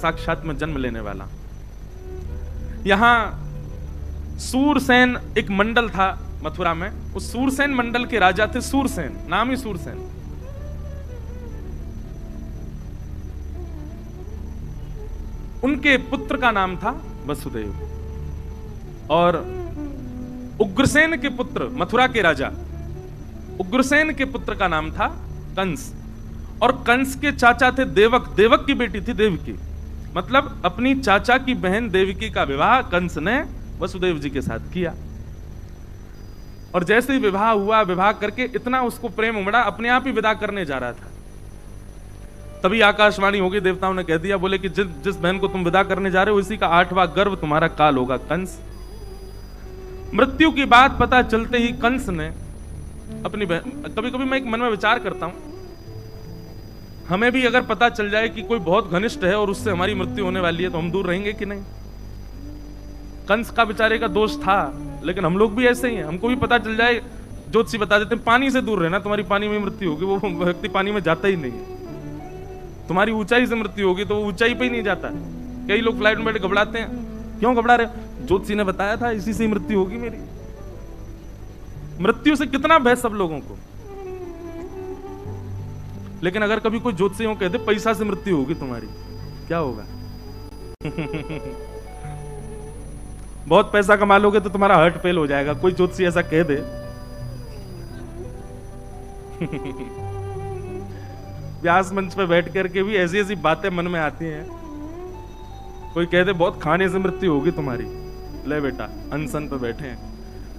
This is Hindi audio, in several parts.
साक्षात में जन्म लेने वाला। यहां सूरसेन एक मंडल था मथुरा में, उस सूरसेन मंडल के राजा थे सूरसेन, नाम ही सूरसेन। उनके पुत्र का नाम था वसुदेव और उग्रसेन के पुत्र, मथुरा के राजा उग्रसेन के पुत्र का नाम था कंस। और कंस के चाचा थे देवक, देवक की बेटी थी देवकी। मतलब अपनी चाचा की बहन देवकी का विवाह कंस ने वसुदेव जी के साथ किया। और जैसे ही विवाह हुआ, विवाह करके इतना उसको प्रेम उमड़ा, अपने आप ही विदा करने जा रहा था। तभी आकाशवाणी हो गई, देवताओं ने कह दिया, बोले कि जिस बहन को तुम विदा करने जा रहे हो इसी का 8वां गर्भ तुम्हारा काल होगा कंस। मृत्यु की बात पता चलते ही कंस ने अपनी बहन, कभी कभी मैं एक मन में विचार करता हूं, हमें भी अगर पता चल जाए कि कोई बहुत घनिष्ठ है और उससे हमारी मृत्यु होने वाली है तो हम दूर रहेंगे कि नहीं? कंस का बेचारे का दोष था, लेकिन हम लोग भी ऐसे ही हैं। हमको भी पता चल जाए, ज्योतिषी बता देते हैं पानी से दूर रहना, तुम्हारी पानी में मृत्यु होगी, वो व्यक्ति पानी में जाता ही नहीं है। तुम्हारी ऊंचाई से मृत्यु होगी तो वो ऊंचाई पे ही नहीं जाता। कई लोग फ्लाइट में बैठे घबराते हैं, क्यों घबरा रहे? ज्योतिषी ने बताया था इसी से मृत्यु होगी मेरी। मृत्यु से कितना भय सब लोगों को। लेकिन अगर कभी कोई ज्योतिषी कह दे पैसा से मृत्यु होगी तुम्हारी, क्या होगा? बहुत पैसा कमा लोगे तो तुम्हारा हार्ट फेल हो जाएगा, कोई ज्योतिषी ऐसा कह दे। व्यास मंच पे बैठ करके भी ऐसी ऐसी बातें मन में आती हैं। कोई कह दे बहुत खाने से मृत्यु होगी तुम्हारी, ले बेटा अनशन पे बैठे हैं।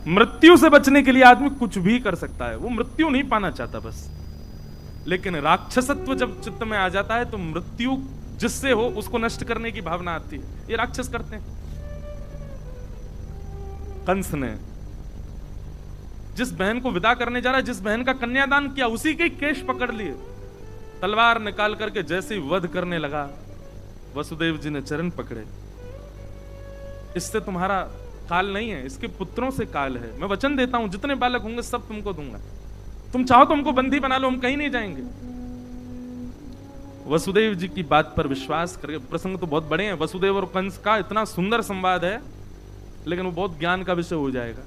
मृत्यु से बचने के लिए आदमी कुछ भी कर सकता है, वो मृत्यु नहीं पाना चाहता बस। लेकिन राक्षसत्व जब चित्त में आ जाता है तो मृत्यु जिससे हो उसको नष्ट करने की भावना आती है। ये राक्षस करते हैं। कंस ने जिस बहन को विदा करने जा रहा है, जिस बहन का कन्यादान किया, उसी के केश पकड़ लिए, तलवार निकाल करके जैसे ही वध करने लगा, वसुदेव जी ने चरण पकड़े। इससे तुम्हारा काल नहीं है, इसके पुत्रों से काल है। मैं वचन देता हूं जितने बालक होंगे सब तुमको दूंगा, तुम चाहो तो हमको बंदी बना लो, हम कहीं नहीं जाएंगे। वसुदेव जी की बात पर विश्वास करके, प्रसंग तो बहुत बड़े हैं, वसुदेव और कंस का इतना सुंदर संवाद है, लेकिन वो बहुत ज्ञान का विषय हो जाएगा।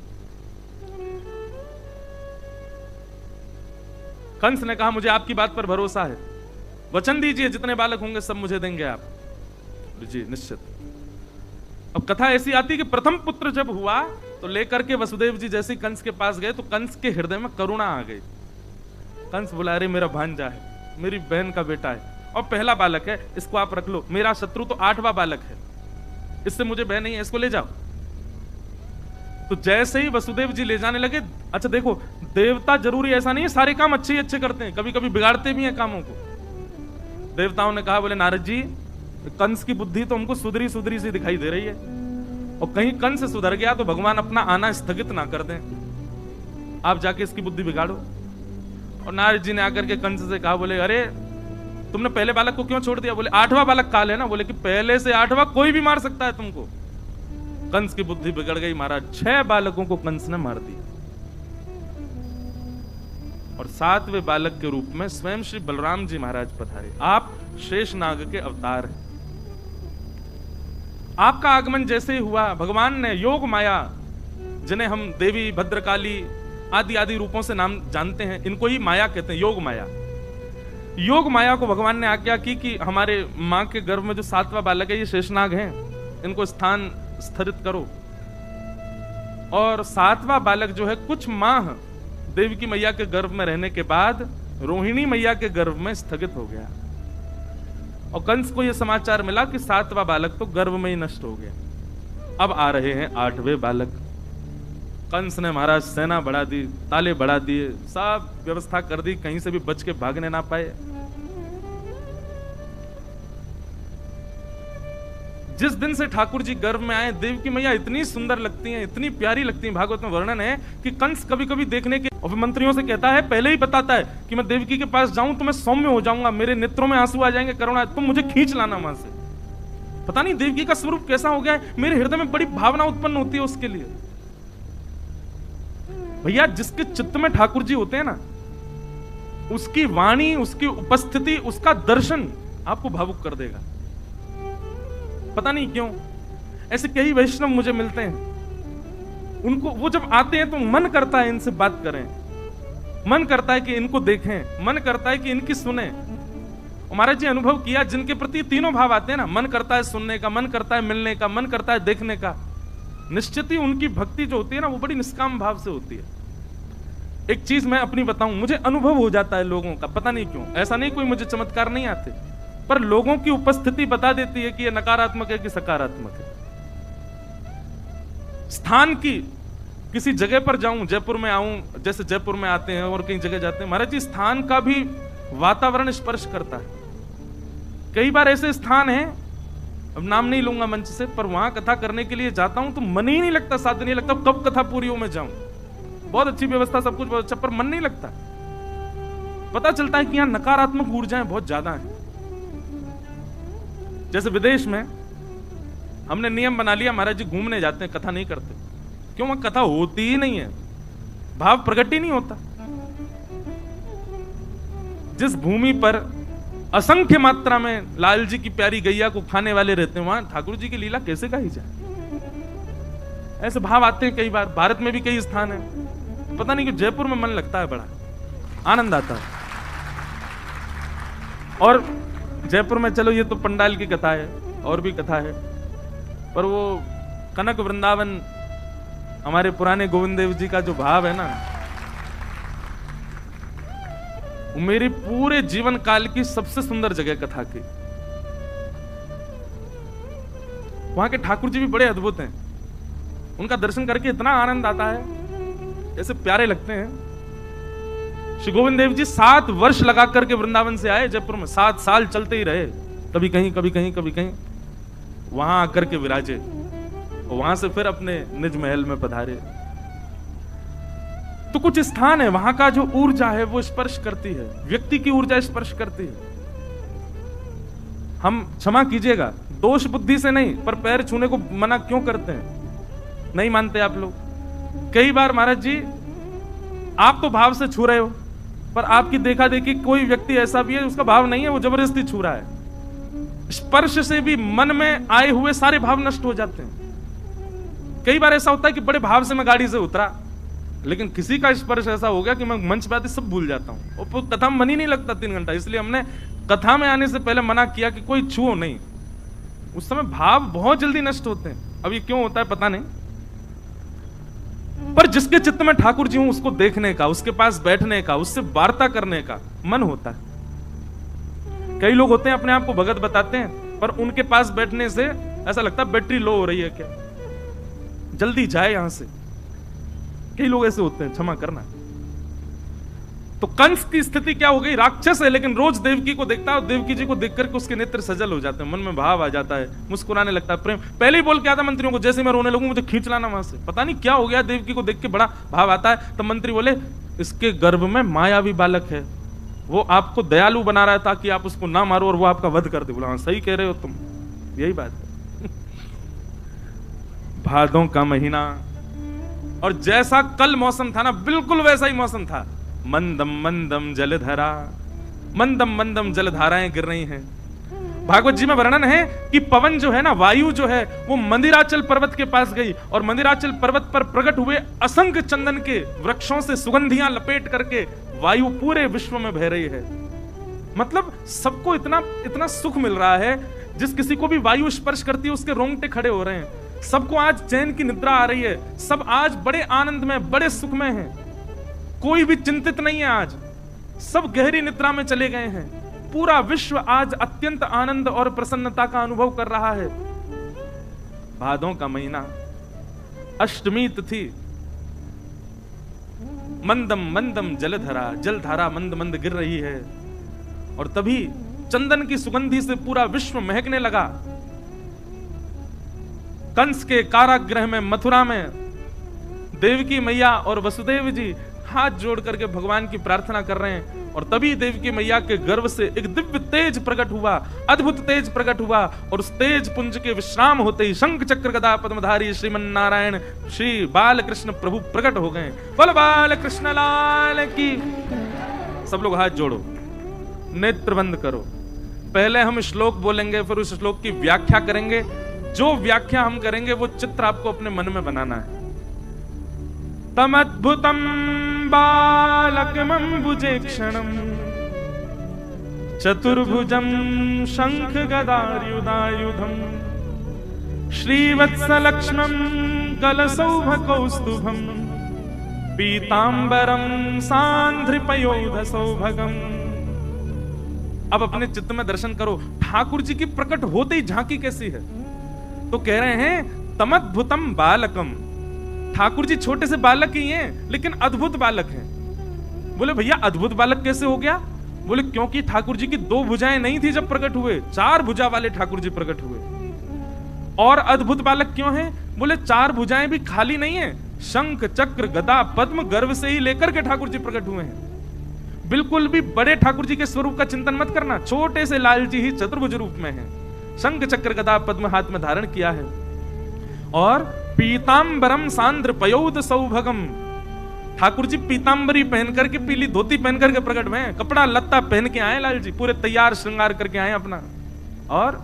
कंस ने कहा मुझे आपकी बात पर भरोसा है, वचन दीजिए जितने बालक होंगे सब मुझे देंगे आप। जी निश्चित। अब कथा ऐसी आती कि प्रथम पुत्र जब हुआ तो लेकर के वसुदेव जी जैसे कंस के पास गए तो कंस के हृदय में करुणा आ गई। कंस बोला अरे मेरा भांजा है, मेरी बहन का बेटा है और पहला बालक है, इसको आप रख लो। मेरा शत्रु तो 8वां बालक है, इससे मुझे भय नहीं है, इसको ले जाओ। तो जैसे ही वसुदेव जी ले जाने लगे, अच्छा देखो देवता जरूरी ऐसा नहीं है सारे काम अच्छे ही अच्छे करते हैं, कभी कभी बिगाड़ते भी हैं कामों को। देवताओं ने कहा बोले नारद जी कंस की बुद्धि तो हमको सुधरी सुधरी सी दिखाई दे रही है, और कहीं कंस सुधर गया तो भगवान अपना आना स्थगित ना कर दें, आप जाके इसकी बुद्धि बिगाड़ो। और नारद जी ने आकर के कंस से कहा बोले अरे तुमने पहले बालक को क्यों छोड़ दिया? बोले 8वां बालक काल है ना। बोले कि पहले से 8वां कोई भी मार सकता है तुमको। कंस की बुद्धि बिगड़ गई महाराज, 6 बालकों को कंस ने मार दिया और 7वें बालक के रूप में स्वयं श्री बलराम जी महाराज पधारे। आप शेषनाग के अवतार हैं। आपका आगमन जैसे ही हुआ, भगवान ने योग माया, जिन्हें हम देवी भद्रकाली आदि आदि रूपों से नाम जानते हैं, इनको ही माया कहते हैं, योग माया। योग माया को भगवान ने आज्ञा की कि हमारे मां के गर्भ में जो 7वां बालक है ये शेषनाग हैं, इनको स्थान स्थिरित करो। और 7वां बालक जो है कुछ माह देवी की मैया के गर्भ में रहने के बाद रोहिणी मैया के गर्भ में स्थगित हो गया। और कंस को यह समाचार मिला कि 7वां बालक तो गर्भ में ही नष्ट हो गया। अब आ रहे हैं 8वें बालक। कंस ने महाराज सेना बढ़ा दी, ताले बढ़ा दिए, सब व्यवस्था कर दी, कहीं से भी बच के भागने ना पाए। जिस दिन से ठाकुर जी गर्भ में आए, देव की मैया इतनी सुंदर लगती हैं, इतनी प्यारी लगती हैं, भागवत में वर्णन है कि कंस कभी कभी देखने के और मंत्रियों से कहता है, पहले ही बताता है कि मैं देवकी के पास जाऊं तो मैं सौम्य हो जाऊंगा, मेरे नेत्रों में आंसू आ जाएंगे, करुणा, तुम मुझे खींच लाना वहां से। पता नहीं देवकी का स्वरूप कैसा हो गया है, मेरे हृदय में बड़ी भावना उत्पन्न होती है उसके लिए। भैया जिसके चित्त में ठाकुर जी होते हैं ना, उसकी वाणी, उसकी उपस्थिति, उसका दर्शन आपको भावुक कर देगा। पता नहीं क्यों ऐसे कई वैष्णव मुझे मिलते हैं, उनको वो जब आते हैं तो मन करता है इनसे बात करें, मन करता है कि इनको देखें, मन करता है कि इनकी सुने। महाराज जी अनुभव किया, जिनके प्रति तीनों भाव आते हैं ना, मन करता है सुनने का, मन करता है मिलने का, मन करता है देखने का, निश्चित ही उनकी भक्ति जो होती है ना वो बड़ी निष्काम भाव से होती है। एक चीज मैं अपनी बताऊं, मुझे अनुभव हो जाता है लोगों का, पता नहीं क्यों, ऐसा नहीं कोई मुझे चमत्कार नहीं आते, पर लोगों की उपस्थिति बता देती है कि ये नकारात्मक है कि सकारात्मक है। स्थान की किसी जगह पर जाऊं, जयपुर में आऊं, जैसे जयपुर में आते हैं और कई जगह जाते हैं, महाराज जी स्थान का भी वातावरण स्पर्श करता है। कई बार ऐसे स्थान हैं, अब नाम नहीं लूंगा मंच से, पर वहां कथा करने के लिए जाता हूं तो मन ही नहीं लगता, साथ नहीं लगता कब कथा पूरी हो मैं जाऊं। बहुत अच्छी व्यवस्था, सब कुछ बहुत अच्छा, पर मन नहीं लगता। पता चलता है कि यहां नकारात्मक ऊर्जाएं बहुत ज्यादा हैं। जैसे विदेश में हमने नियम बना लिया, महाराज जी घूमने जाते हैं, कथा नहीं करते। क्यों? वहां कथा होती ही नहीं है, भाव प्रकट ही नहीं होता। जिस भूमि पर असंख्य मात्रा में लाल जी की प्यारी गैया को खाने वाले रहते हैं, वहां ठाकुर जी की लीला कैसे कही जाए? ऐसे भाव आते हैं कई बार। भारत में भी कई स्थान है, पता नहीं क्यों जयपुर में मन लगता है, बड़ा आनंद आता है। और जयपुर में चलो ये तो पंडाल की कथा है, और भी कथा है, पर वो कनक वृंदावन, हमारे पुराने गोविंद देव जी का जो भाव है ना, वो मेरी पूरे जीवन काल की सबसे सुंदर जगह कथा की। वहां के ठाकुर जी भी बड़े अद्भुत हैं, उनका दर्शन करके इतना आनंद आता है, ऐसे प्यारे लगते हैं। श्री गोविंद देव जी 7 वर्ष लगा करके वृंदावन से आए जयपुर में, 7 साल चलते ही रहे, कभी कहीं कभी कहीं कभी कहीं, वहां आकर के विराजे, और वहां से फिर अपने निज महल में पधारे। तो कुछ स्थान है वहां का जो ऊर्जा है वो स्पर्श करती है, व्यक्ति की ऊर्जा स्पर्श करती है। हम क्षमा कीजिएगा, दोष बुद्धि से नहीं, पर पैर छूने को मना क्यों करते हैं? नहीं मानते आप लोग। कई बार महाराज जी आप तो भाव से छू रहे हो, पर आपकी देखा देखी कोई व्यक्ति ऐसा भी है उसका भाव नहीं है, वो जबरदस्ती छू रहा है। स्पर्श से भी मन में आए हुए सारे भाव नष्ट हो जाते हैं। कई बार ऐसा होता है कि बड़े भाव से मैं गाड़ी से उतरा, लेकिन किसी का स्पर्श ऐसा हो गया कि मैं मंच पे आते सब भूल जाता हूं, और कथा में मन ही नहीं लगता 3 घंटा। इसलिए हमने कथा में आने से पहले मना किया कि कोई छुओ नहीं। उस समय भाव बहुत जल्दी नष्ट होते हैं। अब ये क्यों होता है पता नहीं, पर जिसके चित्त में ठाकुर जी हूं उसको देखने का, उसके पास बैठने का, उससे वार्ता करने का मन होता है। कई लोग होते हैं अपने आप को भगत बताते हैं, पर उनके पास बैठने से ऐसा लगता है बैटरी लो हो रही है क्या, जल्दी जाए यहां से। कई लोग ऐसे होते हैं, क्षमा करना। तो कंस की स्थिति क्या हो गई? राक्षस है लेकिन रोज देवकी को देखता है, और देवकी जी को देख करके उसके नेत्र सजल हो जाते हैं, मन में भाव आ जाता है, मुस्कुराने लगता है, प्रेम। पहले ही बोल के आता मंत्रियों को, जैसे मैं रोने लगूं मुझे खींच लाना वहां से। पता नहीं क्या हो गया, देवकी को देख के बड़ा भाव आता है। तो मंत्री बोले इसके गर्भ में मायावी बालक है, वो आपको दयालु बना रहा है ताकि आप उसको ना मारो और वो आपका वध कर दे। बोला हाँ सही कह रहे हो तुम, यही बात है। भादों का महीना, और जैसा कल मौसम था ना, बिल्कुल वैसा ही मौसम था। मंदम मंदम जलधरा, मंदम मंदम जलधाराएं गिर रही हैं। भागवत जी में वर्णन है कि पवन जो है ना, वायु जो है, वो मंदिराचल पर्वत के पास गई, और मंदिराचल पर्वत पर प्रकट हुए असंख्य चंदन के वृक्षों से सुगंधियां लपेट करके वायु पूरे विश्व में बह रही है। मतलब सबको इतना इतना सुख मिल रहा है, जिस किसी को भी वायु स्पर्श करती है उसके रोंगटे खड़े हो रहे हैं। सबको आज चैन की निद्रा आ रही है, सब आज बड़े आनंद में, बड़े सुख में हैं। कोई भी चिंतित नहीं है, आज सब गहरी निद्रा में चले गए हैं। पूरा विश्व आज अत्यंत आनंद और प्रसन्नता का अनुभव कर रहा है। भादों का महीना, अष्टमी तिथि, मंदम मंदम जलधरा, जलधारा मंद मंद गिर रही है, और तभी चंदन की सुगंधी से पूरा विश्व महकने लगा। कंस के कारागृह में, मथुरा में, देवकी मैया और वसुदेव जी हाथ जोड़ करके भगवान की प्रार्थना कर रहे हैं, और तभी देवकी मैया के गर्भ से एक दिव्य तेज प्रकट हुआ, अद्भुत तेज प्रकट हुआ, और उस तेज पुंज के विश्राम होते ही शंख चक्र गदा पद्मधारी श्रीमन नारायण श्री बालकृष्ण प्रभु प्रकट हो गए। बोल बालकृष्ण लाल की। सब लोग हाथ जोड़ो, नेत्र बंद करो। पहले हम श्लोक बोलेंगे, फिर उस श्लोक की व्याख्या करेंगे, जो व्याख्या हम करेंगे वो चित्र आपको अपने मन में बनाना है। तमद्भुतम बालकमंबुजे क्षणम चतुर्भुजम शंख गदायुधायुधम श्रीवत्सलक्ष्मं कलसौभकौस्तुभम पीतांबरम सांध्रिपयोधसौभगम। अब अपने चित्त में दर्शन करो, ठाकुर जी की प्रकट होते ही झांकी कैसी है। तो कह रहे हैं तमद्भुतम बालकम, ठाकुर जी छोटे से बालक ही हैं लेकिन अद्भुत बालक हैं। बोले भैया अद्भुत बालक कैसे हो गया? बोले क्योंकि ठाकुर जी की 2 भुजाएं नहीं थी जब प्रकट हुए, 4 भुजा वाले ठाकुर जी प्रकट हुए। और अद्भुत बालक क्यों है? बोले 4 भुजाएं भी खाली नहीं है, शंख चक्र गदा पद्म गर्भ से ही लेकर के ठाकुर जी प्रकट हुए हैं। बिल्कुल भी बड़े ठाकुर जी के स्वरूप का चिंतन मत करना, छोटे से लाल जी ही चतुर्भुज रूप में हैं। शंख चक्र गदा पद्म हाथ में धारण किया है। और पीतांबरम सांद्र पयोध सौभगम, ठाकुर जी पीतांबरी पहन करके, पीली धोती पहन करके प्रकट हुए हैं, कपड़ा लत्ता पहन के आए लाल जी, पूरे तैयार श्रृंगार करके आए अपना। और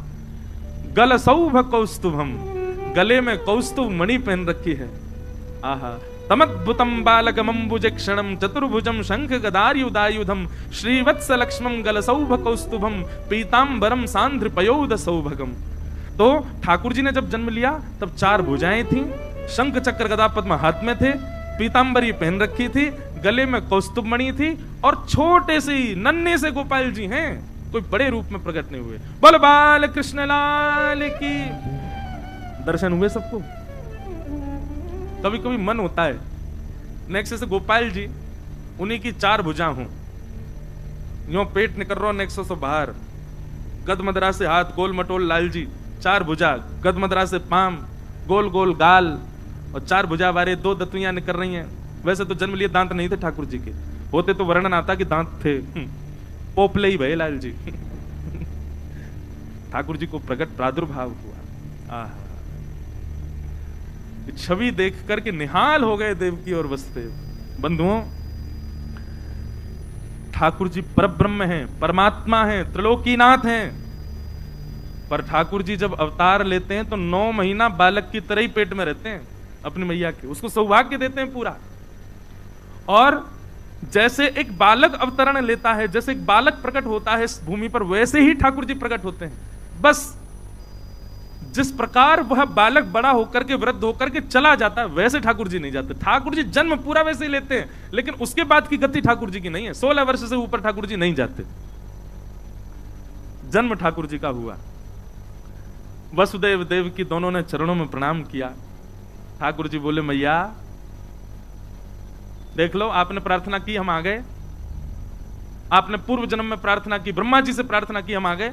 गल सौभ कौस्तुभम, गले में कौस्तुभ मणि पहन रखी है। आहा, तमद्भुतम बालकमंबुजे क्षणम चतुर्भुजम शंख गदायुधायुधम श्रीवत्सलक्ष्मं गलसौभ कौस्तुभम पीतांबरम सांध्रिपयोध सौभगम। तो ठाकुर जी ने जब जन्म लिया तब 4 भुजाएं थीं, शंख चक्र गदा पद्म हाथ में थे, पीतांबरी पहन रखी थी, गले में कौस्तुभ मणि थी, और छोटे से ही नन्हे से गोपाल जी हैं, कोई बड़े रूप में प्रकट नहीं हुए। बोल बाल कृष्ण लाल की। दर्शन हुए सबको? कभी कभी मन होता है नेक्स्ट से गोपाल जी उन्हीं की 4 भुजा हों, यो पेट निकल रहा नेक्सो से बाहर, गदमदरा से हाथ गोल मटोल लाल जी, 4 भुजा, गदमदरा से पाम, गोल गोल गाल, और 4 भुजा वाले 2 दतुइयां निकल रही हैं। वैसे तो जन्म लिए दांत नहीं थे ठाकुर जी के, होते तो वर्णन आता कि दांत थे, पोपले ही भये लाल जी। ठाकुर जी को प्रकट प्रादुर्भाव हुआ। छवि देख करके निहाल हो गए देवकी और वसुदेव। बंधुओं, ठाकुर जी परब्रह्म हैं, परमात्मा हैं, त्रिलोकीनाथ हैं, पर ठाकुर जी जब अवतार लेते हैं तो 9 महीना बालक की तरह ही पेट में रहते हैं अपनी मैया के, उसको सौभाग्य देते हैं पूरा। और जैसे एक बालक अवतरण लेता है, जैसे एक बालक प्रकट होता है इस भूमि पर, वैसे ही ठाकुर जी प्रकट होते हैं। बस जिस प्रकार वह बालक बड़ा होकर के वृद्ध होकर के चला जाता है, वैसे ठाकुर जी नहीं जाते। ठाकुर जी जन्म पूरा वैसे ही लेते हैं, लेकिन उसके बाद की गति ठाकुर जी की नहीं है। 16 वर्ष से ऊपर ठाकुर जी नहीं जाते। जन्म ठाकुर जी का हुआ। वसुदेव देवकी दोनों ने चरणों में प्रणाम किया। ठाकुर जी बोले मैया देख लो, आपने प्रार्थना की, हम आ गए। आपने पूर्व जन्म में प्रार्थना की, ब्रह्मा जी से प्रार्थना की, हम आ गए।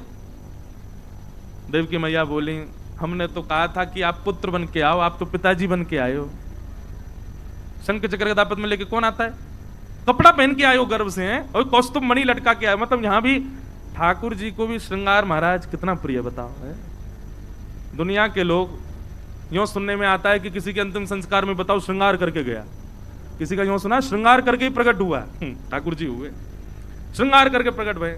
देवकी मैया बोली हमने तो कहा था कि आप पुत्र बन के आओ, आप तो पिताजी बन के आए हो। शंख चक्र गदा पद्म में लेके कौन आता है? कपड़ा पहन के आए हो गर्भ से हैं, और कौस्तुभ मणि लटका के आए। मतलब यहां भी ठाकुर जी को भी श्रृंगार महाराज कितना प्रिय बताओ है। दुनिया के लोग यूं सुनने में आता है कि किसी के अंतिम संस्कार में बताओ श्रृंगार करके गया, किसी का यूं सुना श्रृंगार करके ही प्रकट हुआ। ठाकुर जी हुए श्रृंगार करके प्रकट हुए।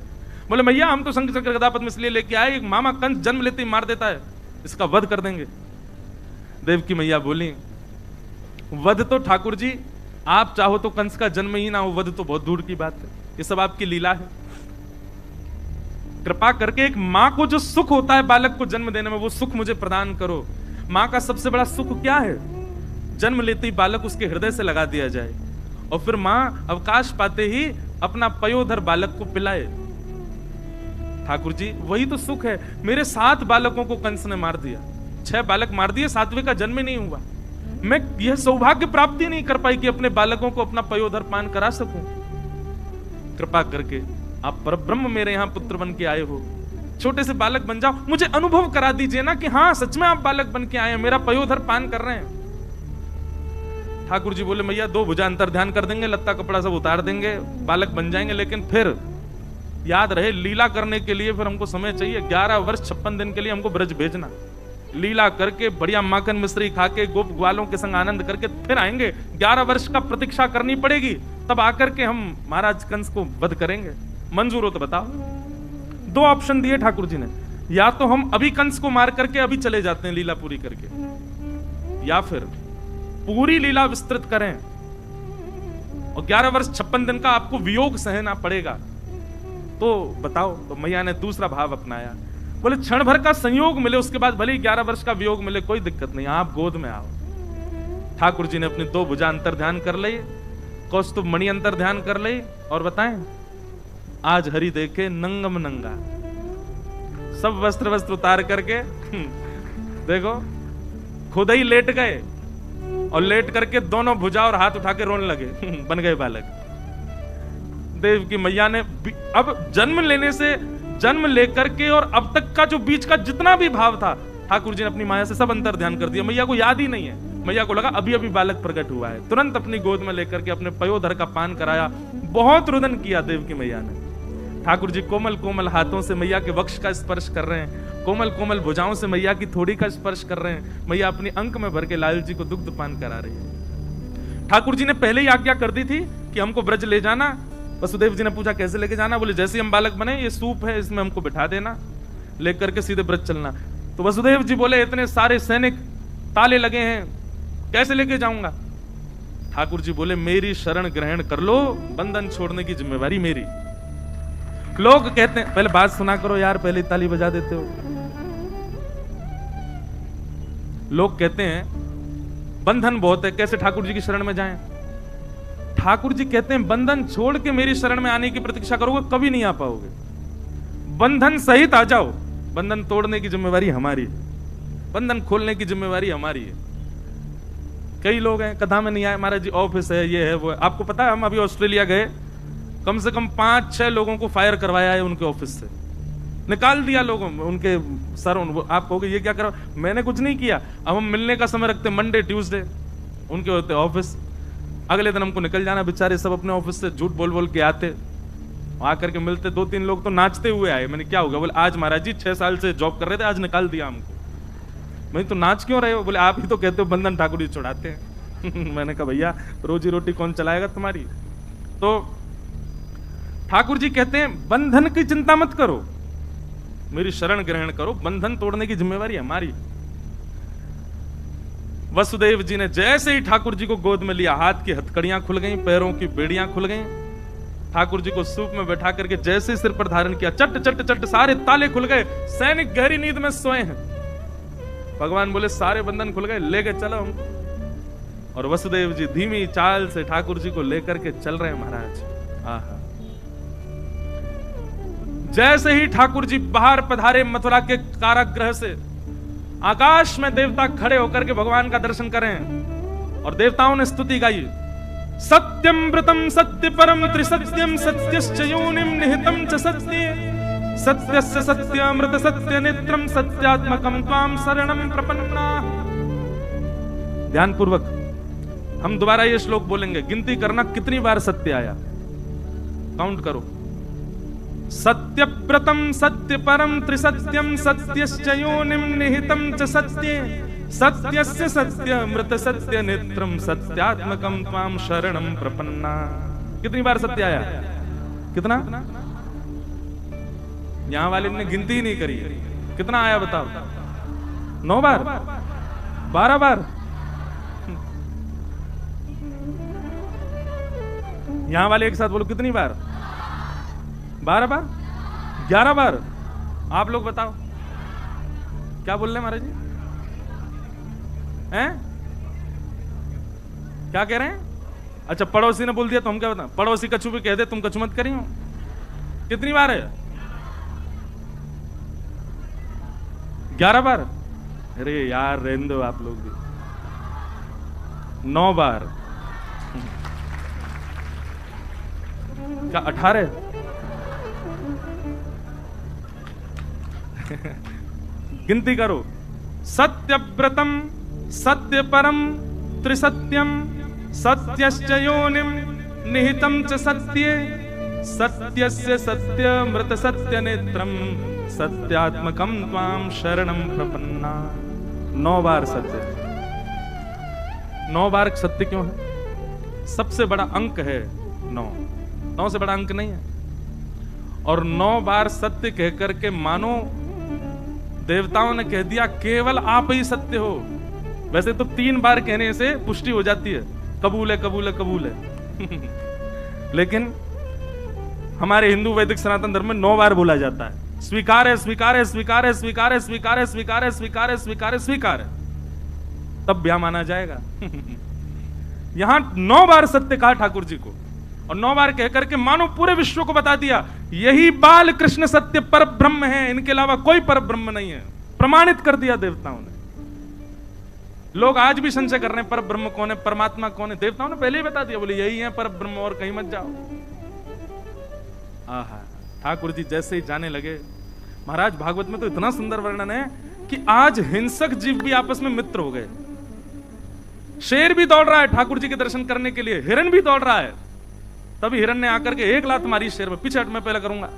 बोले मैया हम तो शंख चक्र गदा पद्म इसलिए लेके आए, एक मामा कंस जन्म लेते ही मार देता है, इसका वध कर देंगे। देवकी मैया बोली वध तो ठाकुर जी आप चाहो तो कंस का जन्म ही ना हो, वध तो बहुत दूर की बात है, ये सब आपकी लीला है। कृपा करके एक मां को जो सुख होता है बालक को जन्म देने में, वो सुख मुझे प्रदान करो। मां का सबसे बड़ा सुख क्या है? जन्म लेते ही बालक उसके हृदय से लगा दिया जाए, और फिर मां अवकाश पाते ही अपना पयोधर बालक को पिलाए। ठाकुर जी वही तो सुख है। मेरे 7 बालकों को कंस ने मार दिया, 6 बालक मार दिए, 7वें का जन्म ही नहीं हुआ। मैं यह सौभाग्य प्राप्ति नहीं कर पाई कि अपने बालकों को अपना पयोधर पान करा सकूं। कृपा करके आप परब्रह्म मेरे यहां पुत्र बन के आए हो, छोटे से बालक बन जाओ, मुझे अनुभव करा दीजिए ना कि हाँ सच में आप बालक बन के आए हैं, मेरा पयोधर पान कर रहे हैं। ठाकुर जी बोले मैया 2 भुजा अंतर ध्यान कर देंगे, लत्ता कपड़ा सब उतार देंगे, बालक बन जाएंगे, लेकिन फिर याद रहे लीला करने के लिए फिर हमको समय चाहिए। 11 वर्ष 56 दिन के लिए हमको ब्रज भेजना, लीला करके बढ़िया माखन मिश्री खा के गोप ग्वालों के संग आनंद करके फिर आएंगे। 11 वर्ष का प्रतीक्षा करनी पड़ेगी, तब आकर के हम महाराज कंस को वध करेंगे। मंजूर हो तो बताओ। 2 ऑप्शन दिए ठाकुर जी ने, या तो हम अभी कंस को मार करके अभी चले जाते हैं लीला पूरी करके, या फिर पूरी लीला विस्तृत करें और 11 वर्ष 56 दिन का आपको वियोग सहना पड़ेगा। तो बताओ, तो मैया ने दूसरा भाव अपनाया, बोले क्षण भर का संयोग मिले, उसके बाद भले ही 11 वर्ष का वियोग मिले, कोई दिक्कत नहीं, आप गोद में आओ। ठाकुर जी ने अपनी 2 भुजा अंतर ध्यान कर ली, कौस्तुभ मणि अंतर ध्यान कर ली, और बताएं आज हरि देखे नंगम नंगा, सब वस्त्र उतार करके देखो खुद ही लेट गए, और लेट करके दोनों भुजा और हाथ उठा के रोने लगे, बन गए बालक। देव की मैया ने अब जन्म लेकर के और अब तक का जो बीच का जितना भी भाव था, ठाकुर जी ने अपनी माया से सब अंतर ध्यान कर दिया। मैया को याद ही नहीं है, मैया को लगा अभी अभी बालक प्रकट हुआ है। तुरंत अपनी गोद में लेकर के अपने पयोधर का पान कराया, बहुत रुदन किया देव की मैया ने। ठाकुर जी कोमल कोमल हाथों से मैया के वक्ष का स्पर्श कर रहे हैं, कोमल कोमल भुजाओं से मैया की थोड़ी का स्पर्श कर रहे हैं। मैया अपनी अंक में भर के लाल जी को दुग्ध पान करा रही है। ठाकुर जी ने पहले ही आज्ञा कर दी थी कि हमको ब्रज ले जाना। वसुदेव जी ने पूछा कैसे लेके जाना, बोले जैसे ही हम बालक बने, ये सूप है इसमें हमको बिठा देना, लेकर के सीधे ब्रज चलना। तो वसुदेव जी बोले इतने सारे सैनिक ताले लगे हैं, कैसे लेके जाऊंगा। ठाकुर जी बोले मेरी शरण ग्रहण कर लो, बंधन छोड़ने की जिम्मेवारी मेरी। लोग कहते हैं, पहले बात सुना करो यार, पहले ताली बजा देते हो। लोग कहते हैं बंधन बहुत है, कैसे ठाकुर जी की शरण में जाएं। ठाकुर जी कहते हैं बंधन छोड़ के मेरी शरण में आने की प्रतीक्षा करोगे कभी नहीं आ पाओगे, बंधन सहित आ जाओ। बंधन तोड़ने की जिम्मेवारी हमारी है, बंधन खोलने की जिम्मेवारी हमारी है। कई लोग हैं कथा में नहीं आए, महाराज जी ऑफिस है, ये है वो है। आपको पता है हम अभी ऑस्ट्रेलिया गए, कम से कम 5-6 लोगों को फायर करवाया है उनके ऑफिस से, निकाल दिया लोगों उनके सर। आप कहोगे ये क्या करो, मैंने कुछ नहीं किया। अब हम मिलने का समय रखते मंडे ट्यूसडे, उनके होते ऑफिस, अगले दिन हमको निकल जाना। बेचारे सब अपने ऑफिस से झूठ बोल बोल के आते, आकर के मिलते। 2-3 लोग तो नाचते हुए आए। मैंने क्या हो गया, बोले आज महाराज जी 6 साल से जॉब कर रहे थे, आज निकाल दिया हमको। मैं तो नाच क्यों रहे हो, बोले आप ही तो कहते हो बंधन ठाकुर जी छुड़ाते हैं। मैंने कहा भैया रोजी रोटी कौन चलाएगा तुम्हारी। तो ठाकुर जी कहते हैं बंधन की चिंता मत करो, मेरी शरण ग्रहण करो, बंधन तोड़ने की जिम्मेवारी हमारी। वसुदेव जी ने जैसे ही ठाकुर जी को गोद में लिया, हाथ की हथकड़ियां खुल गईं, पैरों की बेड़ियां खुल गईं। ठाकुर जी को सूप में बैठा करके जैसे सिर पर धारण किया, चट चट चट सारे ताले खुल गए। सैनिक गहरी नींद में सोए हैं। भगवान बोले सारे बंधन खुल गए, लेके चलो हमको। और वसुदेव जी धीमी चाल से ठाकुर जी को लेकर के चल रहे हैं महाराज। आहा, जैसे ही ठाकुर जी बाहर पधारे मथुरा के कारागृह से, आकाश में देवता खड़े होकर के भगवान का दर्शन करें और देवताओं ने स्तुति गाई। सत्यम व्रतम सत्य परम त्रिसत्यम सत्यश्च योनिम निहितम च सत्ये सत्यस्य सत्यामृत सत्य नेत्रम सत्यात्मकम त्वाम शरणम प्रपन्ना। ध्यान पूर्वक हम दोबारा ये श्लोक बोलेंगे, गिनती करना कितनी बार सत्य आया, काउंट करो। सत्यव्रतम सत्य परम त्रिसत्यम सत्यश्च योनिम निहितम च सत्ये सत्यस्य सत्यामृत सत्य नेत्रम सत्यात्मकम त्वाम शरणम प्रपन्ना। कितनी बार सत्य आया, कितना? यहां वाले ने गिनती ही नहीं करी, कितना आया बताओ? 9 बार, 12 बार? यहां वाले एक साथ बोलो कितनी बार? 12 बार? 11 बार? आप लोग बताओ क्या बोल रहे हैं महाराज जी? हैं? क्या कह रहे हैं? अच्छा पड़ोसी ने बोल दिया तो हम क्या बताएं? पड़ोसी कछू भी कह दे तुम कछू मत करी हो। कितनी बार है? 11 बार? अरे यार रहने दो आप लोग भी। 9 बार? क्या 18? गिनती करो। सत्यव्रतम सत्य परम त्रिसत्यम सत्यश्च योनिम निहितम च सत्ये सत्यस्य सत्यमृत सत्य नेत्रम सत्यात्मकम त्वाम शरणम प्रपन्ना। 9 बार सत्य। 9 बार सत्य क्यों है? सबसे बड़ा अंक है 9, 9 से बड़ा अंक नहीं है। और 9 बार सत्य कहकर के मानो देवताओं ने कह दिया केवल आप ही सत्य हो। वैसे तो 3 बार कहने से पुष्टि हो जाती है, कबूल है कबूल है कबूल है लेकिन हमारे हिंदू वैदिक सनातन धर्म में 9 बार बोला जाता है, स्वीकार है स्वीकार है स्वीकार है स्वीकार है स्वीकार है स्वीकार है स्वीकार है स्वीकार है स्वीकार है, तब ब्याह माना जाएगा। यहां 9 बार सत्य कहा ठाकुर जी को, और 9 बार कहकर के मानो पूरे विश्व को बता दिया यही बाल कृष्ण सत्य पर ब्रह्म है, इनके अलावा कोई पर ब्रह्म नहीं है। प्रमाणित कर दिया देवताओं ने। लोग आज भी संशय कर रहे हैं पर ब्रह्म कौन है, परमात्मा कौन है। देवताओं ने पहले ही बता दिया, बोले यही है पर ब्रह्म, और कहीं मत जाओ। आहा, ठाकुर जी जैसे ही जाने लगे, महाराज भागवत में तो इतना सुंदर वर्णन है कि आज हिंसक जीव भी आपस में मित्र हो गए। शेर भी दौड़ रहा है ठाकुर जी के दर्शन करने के लिए, हिरन भी दौड़ रहा है। तभी हिरन ने आकर के 1 लात मारी शेर में, पीछे हट, मैं पहले करूंगा।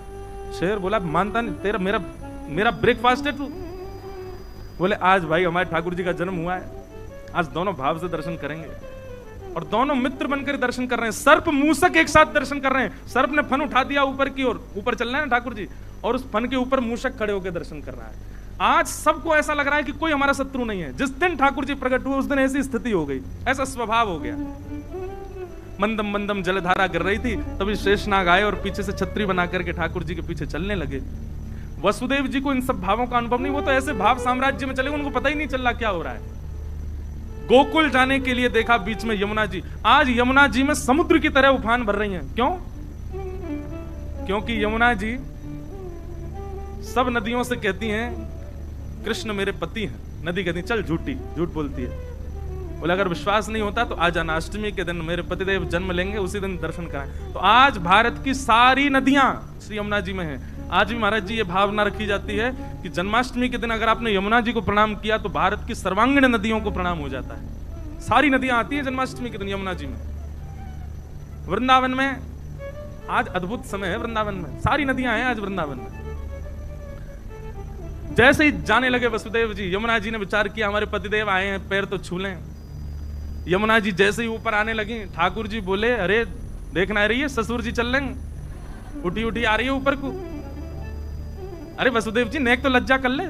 शेर बोला मानता नहीं, तेरा मेरा ब्रेकफास्ट है तू। बोले आज भाई हमारे ठाकुर जी का जन्म हुआ है, आज दोनों भाव से दर्शन करेंगे। और दोनों मित्र बनकर दर्शन कर रहे हैं। सर्प मूसक एक साथ दर्शन कर रहे हैं। सर्प ने फन उठा दिया ऊपर की ओर, ऊपर चल रहे हैं ठाकुर जी, और उस फन के ऊपर मूसक खड़े होकर दर्शन कर रहा है। आज सबको ऐसा लग रहा है कि कोई हमारा शत्रु नहीं है। जिस दिन ठाकुर जी प्रकट हुए उस दिन ऐसी स्थिति हो गई, ऐसा स्वभाव हो गया। मंदम मंदम जलधारा गिर रही थी, तभी शेषनाग आए और पीछे से छतरी बना करके ठाकुर जी के पीछे चलने लगे। वसुदेव जी को इन सब भावों का अनुभव नहीं, वो तो ऐसे भाव साम्राज्य में चले, उनको पता ही नहीं चल रहा क्या हो रहा है। गोकुल जाने के लिए देखा बीच में यमुना जी। आज यमुना जी में समुद्र की तरह उफान भर रही हैं। क्यों? क्योंकि यमुना जी सब नदियों से कहती हैं कृष्ण मेरे पति हैं। नदी कहती चल झूठी, झूठ बोलती है। बोले अगर विश्वास नहीं होता तो आज अष्टमी के दिन मेरे पतिदेव जन्म लेंगे, उसी दिन दर्शन कराएं। तो आज भारत की सारी नदियां श्री यमुना जी में हैं। आज भी महाराज जी ये भावना रखी जाती है कि जन्माष्टमी के दिन अगर आपने यमुना जी को प्रणाम किया तो भारत की सर्वांगीण नदियों को प्रणाम हो जाता है। सारी नदियां आती हैं जन्माष्टमी के दिन यमुना जी में। वृंदावन में आज अद्भुत समय है, वृंदावन में सारी नदियां हैं आज वृंदावन में। जैसे ही जाने लगे वसुदेव जी, यमुना जी ने विचार किया हमारे पतिदेव आए हैं, पैर तो छू लें। यमुना जी जैसे ही ऊपर आने लगी, ठाकुर जी बोले अरे देखना रही है ससुर जी चल लेंगे, उठी उठी आ रही है ऊपर को। अरे वसुदेव जी नेक तो लज्जा कर ले।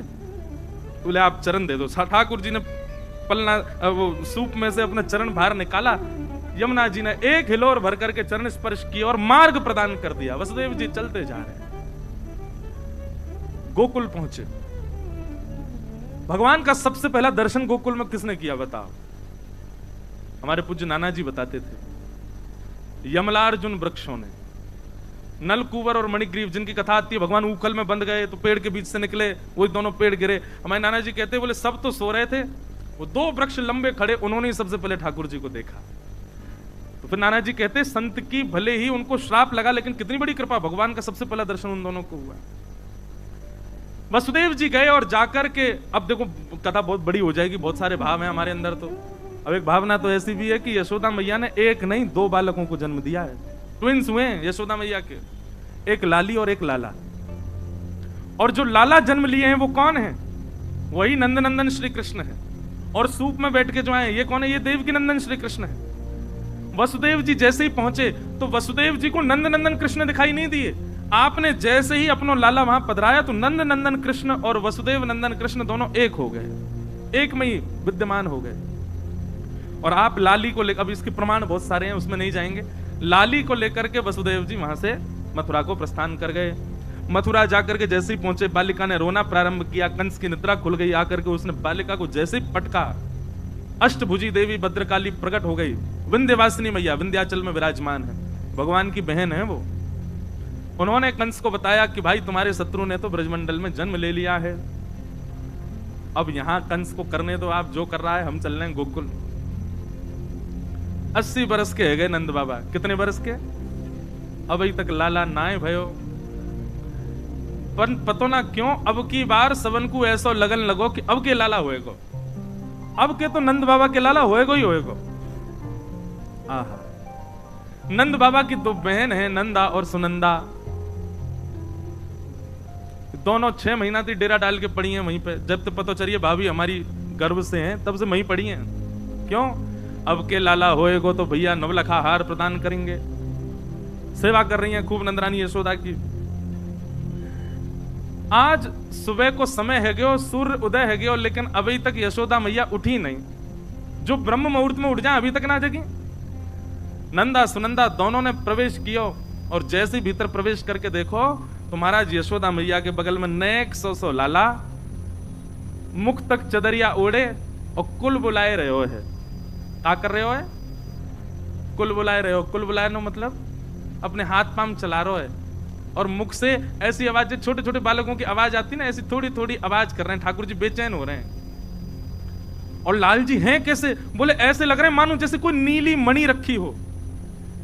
बोले आप चरण दे दो। ठाकुर जी ने पलना वो सूप में से अपना चरण बाहर निकाला। यमुना जी ने एक हिलोर भर करके चरण स्पर्श किया और मार्ग प्रदान कर दिया। वसुदेव जी चलते जा रहे हैं, गोकुल पहुंचे। भगवान का सबसे पहला दर्शन गोकुल में किसने किया बताओ? हमारे पूज्य नाना जी बताते थे, यमलार्जुन वृक्षों ने। नलकुवर और मणिग्रीव जिनकी कथा आती है, भगवान ऊखल में बंद गए तो पेड़ के बीच से निकले, वो दोनों पेड़ गिरे। हमारे नाना जी कहते बोले सब तो सो रहे थे, वो 2 वृक्ष लंबे खड़े, उन्होंने ही सबसे पहले ठाकुर जी को देखा। तो फिर नाना जी कहते संत की भले ही उनको श्राप लगा, लेकिन कितनी बड़ी कृपा, भगवान का सबसे पहला दर्शन उन दोनों को हुआ। वसुदेव जी गए और जाकर के, अब देखो कथा बहुत बड़ी हो जाएगी, बहुत सारे भाव हैं हमारे अंदर। तो अब एक भावना तो ऐसी भी है कि यशोदा मैया ने एक नहीं 2 बालकों को जन्म दिया है। ट्विंस हुए यशोदा मैया के, एक लाली और एक लाला। और जो लाला जन्म लिए हैं वो कौन है? वही नंदनंदन श्री कृष्ण है। और सूप में बैठ के जो आए ये कौन है? ये देवकी नंदन श्री कृष्ण है। वसुदेव जी जैसे ही पहुंचे तो वसुदेव जी को नंदनंदन कृष्ण दिखाई नहीं दिए। आपने जैसे ही अपना लाला वहां पधराया तो नंद नंदन कृष्ण और वसुदेव नंदन कृष्ण दोनों एक हो गए, एक में ही विद्यमान हो गए। और आप लाली को लेकर, अब इसके प्रमाण बहुत सारे हैं, उसमें नहीं जाएंगे। लाली को लेकर के वसुदेव जी वहां से मथुरा को प्रस्थान कर गए। मथुरा जाकर के जैसे ही पहुंचे, बालिका ने रोना प्रारंभ किया। कंस की निद्रा खुल गई। आकर के उसने बालिका को जैसे ही पटका, अष्टभुजी देवी भद्रकाली प्रकट हो गई। विंध्यवासिनी मैया विंध्याचल में विराजमान है, भगवान की बहन है वो। उन्होंने कंस को बताया कि भाई तुम्हारे शत्रु ने तो ब्रजमंडल में जन्म ले लिया है, अब यहां कंस को करने दो, आप जो कर रहा है, हम चल रहे हैं गोकुल। 80 बरस के है गए नंद बाबा। कितने बरस के? अभी तक लाला नाय भयो। पर पतो ना क्यों अब की बार सबन को ऐसा लगन लगो कि अब के लाला होएगो, अब के तो नंद बाबा के लाला होएगो ही होएगो। आहा, नंद बाबा की 2 बहन है, नंदा और सुनंदा। दोनों 6 महीना थी डेरा डाल के पड़ी हैं वहीं पे। जब तो पता चलिए भाभी हमारी गर्भ से हैं, तब से वहीं पड़ी हैं। क्यों? अब के लाला होएगो तो भैया नवलखा हार प्रदान करेंगे। सेवा कर रही हैं खूब नंदरानी यशोदा की। आज सुबह को समय है गयो, सूर्य उदय है गयो, लेकिन अभी तक यशोदा मैया उठी नहीं। जो ब्रह्म मुहूर्त में उठ जाए अभी तक ना जगी। नंदा सुनंदा दोनों ने प्रवेश किया और जैसे ही भीतर प्रवेश करके देखो तो महाराज यशोदा मैया के बगल में नेक सो लाला मुख तक चदरिया ओढ़े और कुल बुलाए रहे हो है। क्या कर रहे हो है? कुल बुलाए रहे हो। कुल बुलाए नो मतलब अपने हाथ पांव चला रहे हो और मुख से ऐसी आवाज, छोटे छोटे बालकों की आवाज आती ना, ऐसी थोड़ी थोड़ी आवाज कर रहे हैं। ठाकुर जी बेचैन हो रहे हैं। और लाल जी हैं कैसे? बोले ऐसे लग रहे हैं मानो जैसे कोई नीली मणि रखी हो।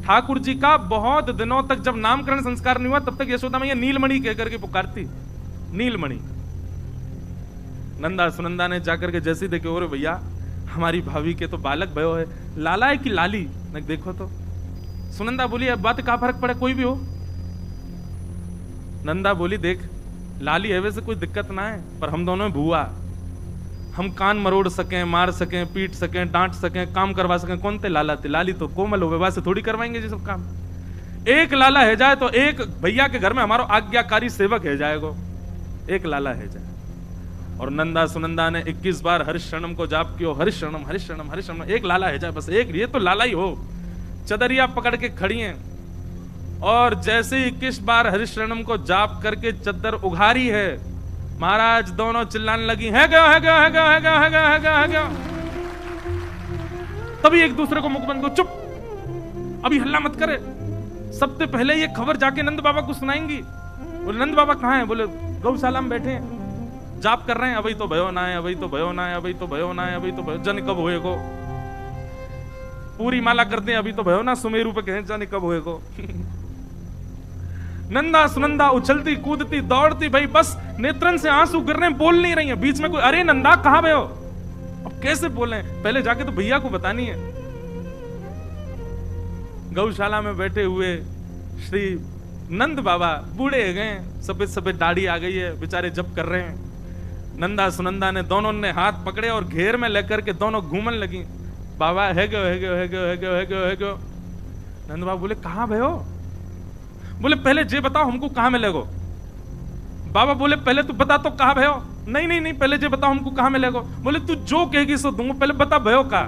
ठाकुर जी का बहुत दिनों तक जब नामकरण संस्कार नहीं हुआ तब तक यशोदा मैया नीलमणि कह करके पुकारती, नीलमणि। नंदा सुनंदा ने जाकर के जैसे देखे, ओरे भैया हमारी भाभी के तो बालक भयो है, लाला है कि लाली? न देखो तो। सुनंदा बोली अब बात का फर्क पड़े, कोई भी हो। नंदा बोली देख लाली है वैसे कोई दिक्कत ना है, पर हम दोनों भूआ, हम कान मरोड़ सकें, मार सकें, पीट सकें, डांट सकें, काम करवा सकें। कौन थे? लाला थे। लाली तो कोमल हो, विवाह से थोड़ी करवाएंगे जी सब काम। एक लाला है जाए तो एक भैया के घर में हमारा आज्ञाकारी सेवक है जाएगो, एक लाला है जाए। और नंदा सुनंदा ने 21 बार हरिशरणम को जाप किया, हरिशरणम हरिशरणम हरिशरणम, एक लाला है जाए बस, एक ये तो लाला ही हो। चदरिया पकड़ के खड़ी हैं और जैसे 21 बार हरिशरणम को जाप करके चद्दर उघारी है, महाराज दोनों चिल्लाने लगी है गया है गया है गया है गया है गया है गया है गया। तभी एक दूसरे को मुख बंद को, चुप अभी हल्ला मत करे, सबसे पहले ये खबर जाके नंद बाबा को सुनाएंगी। बोले नंद बाबा कहाँ हैं? बोले गौशाला में बैठे हैं, जाप कर रहे हैं। अभी तो भयो ना है, अभी तो भयो ना है, अभी तो भयो ना है, अभी तो भयो, जन कब होएगो। पूरी माला करते हैं, अभी तो भयो ना, सुमेरु पे कहें जाने कब होएगो। नंदा सुनंदा उछलती कूदती दौड़ती, भाई बस नेत्रन से आंसू गिर रहे हैं, बोल नहीं रही है। बीच में कोई अरे नंदा कहां भयो? अब कैसे बोले? पहले जाके तो भैया को बतानी है। गौशाला में बैठे हुए श्री नंद बाबा बूढ़े हो गए, सफेद सफेद दाढ़ी आ गई है, बेचारे जप कर रहे हैं। नंदा सुनंदा ने दोनों ने हाथ पकड़े और घेर में लेकर के दोनों घूमन लगी। बाबा है गयो है गयो है गयो है गयो है गयो है गयो। नंद बाबा बोले कहां भयो? बोले पहले जे बताओ हमको कहां मिलेगो। बाबा बोले पहले तू बता तो कहां भयो? नहीं नहीं नहीं, पहले जे बताओ हमको कहां मिलेगो। बोले तू जो कहेगी सो दूंगा, पहले बता भयो का।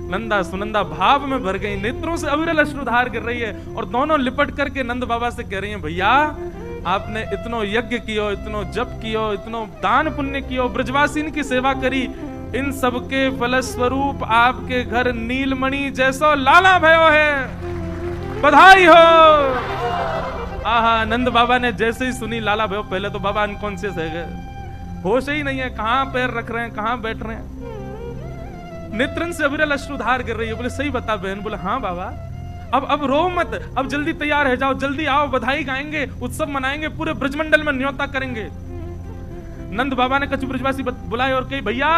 नंदा सुनंदा भाव में भर गई, नेत्रों से अविरल अश्रुधार गिर रही है और दोनों लिपट करके नंद बाबा से कह रही हैं, भैया आपने इतनो यज्ञ कियो, इतनो जप कियो, इतनो दान पुण्य कियो, ब्रजवासीन की सेवा करी, इन सब के फलस्वरूप आपके घर नीलमणि जैसो लाला भयो है, बधाई हो। आहा, नंद बाबा ने जैसे ही सुनी लाला भयो, पहले तो बाबा अनकॉन्शियस है गए, होश ही नहीं है, कहां पैर रख रहे हैं, कहां बैठ रहे हैं। नेत्रन से अविरल अश्रुधार गिर रही है। बोले सही बता बहन? बोले हाँ बाबा, अब रो मत, अब जल्दी तैयार हो जाओ, जल्दी आओ, बधाई गाएंगे, उत्सव मनाएंगे, पूरे ब्रजमंडल में न्योता करेंगे। नंद बाबा ने कछु ब्रजवासी बुलाए और कही भैया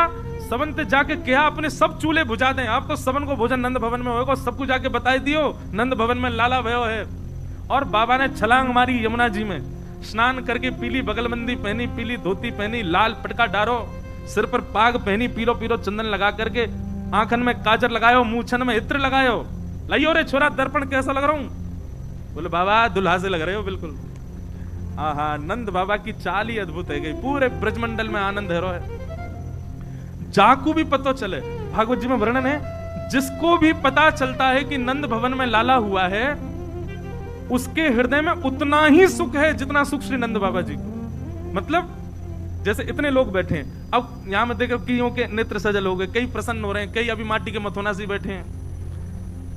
सबन ते जाके क्या अपने सब चूल्हे बुझा दें, आप तो सबन को भोजन नंद भवन में होगा, सबको जाके बताई दियो नंद भवन में लाला भयो है। और बाबा ने छलांग मारी यमुना जी में, स्नान करके पीली बगलबंदी पहनी, पीली धोती पहनी, लाल पटका डारो, सिर पर पाग पहनी, पीलो पीलो चंदन लगा करके, आंखन में काजर लगायो, मूछन में इत्र लगायो। लाइयो रे छोरा दर्पण कैसा लग रहा हूं? बोले बाबा दुल्हा से लग रहे हो बिल्कुल। आहा, नंद बाबा की चाल ही अद्भुत है गई, पूरे ब्रजमंडल में आनंद है। जाकू भी पता चले, भागवत जी में वर्णन है, जिसको भी पता चलता है कि नंद भवन में लाला हुआ है, उसके हृदय में उतना ही सुख है जितना सुख श्री नंद बाबा जी को। मतलब जैसे इतने लोग बैठे हैं, अब यहां में देखो कईयों के नेत्र सजल हो गए, कई प्रसन्न हो रहे हैं, कई अभी माटी के मथुना से बैठे हैं।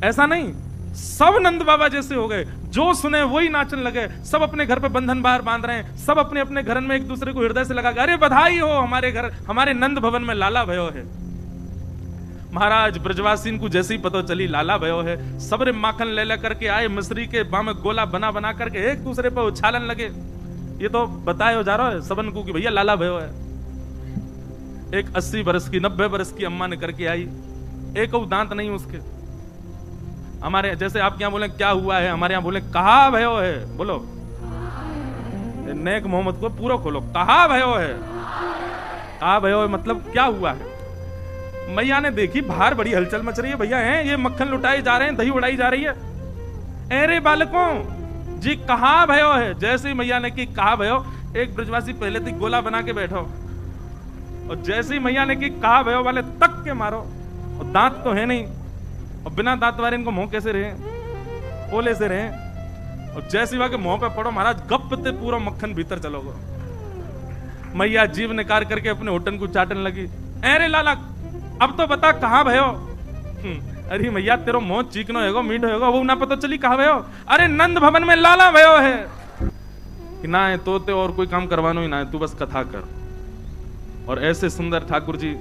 ऐसा नहीं, सब नंद बाबा जैसे हो गए, जो सुने वही नाचने लगे, सब अपने घर पे बंधन बाहर बांध रहे हैं, सब अपने अपने घर में एक दूसरे को हृदय से लगा, अरे बधाई हो, हमारे घर हमारे नंद भवन में लाला भयो है। महाराज ब्रजवासीन को जैसे ही पता चली लाला भयो है, सबरे माखन ले ले करके आए, मिश्री के बाम गोला बना बना करके एक दूसरे पर उछालन लगे। ये तो बताए हो जा रहा है सबन को कि भैया लाला भयो है। एक 80 बरस की 90 बरस की अम्मा ने करके आई, एक दांत नहीं उसके। हमारे जैसे आप क्या बोले क्या हुआ है, हमारे यहाँ बोले कहा भयो है, बोलो नेक मोहम्मद को पूरा खोलो, कहा भयो है, कहा भयो है मतलब क्या हुआ है। मैया ने देखी बाहर बड़ी हलचल मच रही है, भैया हैं ये मक्खन लुटाए जा रहे हैं, दही उड़ाई जा रही है। अरे बालकों जी कहा भयो है। जैसे ही मैया ने की कहा भयो, एक ब्रजवासी पहले थी गोला बना के बैठो, और जैसे ही मैया ने की कहा भयो वाले तक के मारो, और दांत तो है नहीं, और बिना दांत वाले इनको मुंह कैसे रहे, पोले से रहे, और जैसे ही के मुंह पे पड़ो महाराज गप ते पूरा मक्खन भीतर चलोगे। मैया जीव निकार करके अपने होटन को चाटन लगी। अरे लाला अब तो बता कहाँ भयो? अरे मैया तेरो मुंह चीकनो हैगो मीठो हैगो वो ना पता चली कहाँ भयो? अरे नंद भवन में लाला भयो है कि ना है तो और कोई काम करवानो ही ना है, तू बस कथा कर। और ऐसे सुंदर ठाकुर जी